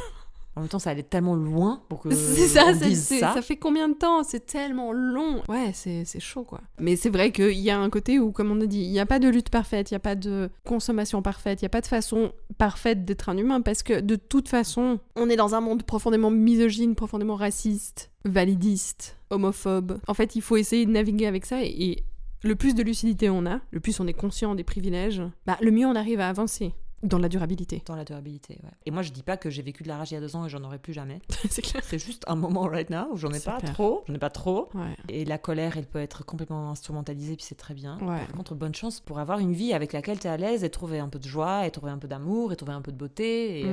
En même temps, ça allait tellement loin pour que C'est ça, on dise ça. ça fait combien de temps? C'est tellement long. Ouais, c'est chaud quoi. Mais c'est vrai qu'il y a un côté où, comme on a dit, il n'y a pas de lutte parfaite, il n'y a pas de consommation parfaite, il n'y a pas de façon parfaite d'être un humain parce que de toute façon, on est dans un monde profondément misogyne, profondément raciste, validiste, homophobe. En fait, il faut essayer de naviguer avec ça et le plus de lucidité on a, le plus on est conscient des privilèges, bah, le mieux on arrive à avancer. Dans la durabilité. Dans la durabilité, ouais. Et moi, je dis pas que j'ai vécu de la rage il y a 2 ans et j'en aurai plus jamais. C'est clair. C'est juste un moment right now où j'en ai C'est pas clair. trop. J'en ai pas trop. Ouais. Et la colère, elle peut être complètement instrumentalisée, puis c'est très bien. Ouais. Par contre, bonne chance pour avoir une vie avec laquelle tu es à l'aise et trouver un peu de joie, et trouver un peu d'amour, et trouver un peu de beauté, et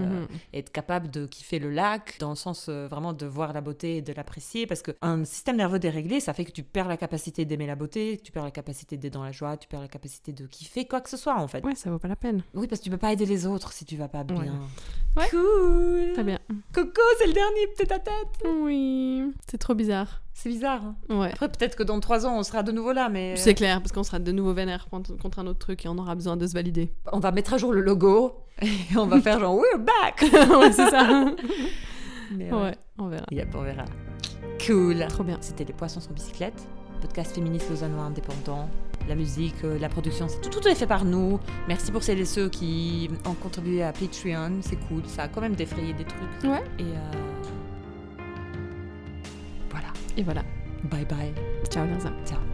être capable de kiffer le lac, dans le sens vraiment de voir la beauté et de l'apprécier, parce qu'un système nerveux déréglé, ça fait que tu perds la capacité d'aimer la beauté, tu perds la capacité d'être dans la joie, tu perds la capacité de kiffer quoi que ce soit, en fait. Ouais, ça vaut pas la peine. Oui, parce que tu peux pas aider les autres si tu vas pas bien. Ouais. Cool. Très bien. Coucou, c'est le dernier tête à tête. Oui. C'est trop bizarre. C'est bizarre. Hein. Ouais. Après, peut-être que dans 3 ans, on sera de nouveau là, mais C'est clair, parce qu'on sera de nouveau vénère contre un autre truc et on aura besoin de se valider. on va mettre à jour le logo et on va faire genre we're back. Ouais, c'est ça. Mais Ouais, on verra. Yep, on verra. Cool. Trop bien. C'était Les Poissons sans bicyclette, podcast féministe lausannois indépendant. La musique, la production, tout est fait par nous. Merci pour celles et ceux qui ont contribué à Patreon, c'est cool. Ça a quand même défrayé des trucs. Ouais. Et voilà. Et voilà. Bye bye. Ciao, Lisa. Ciao.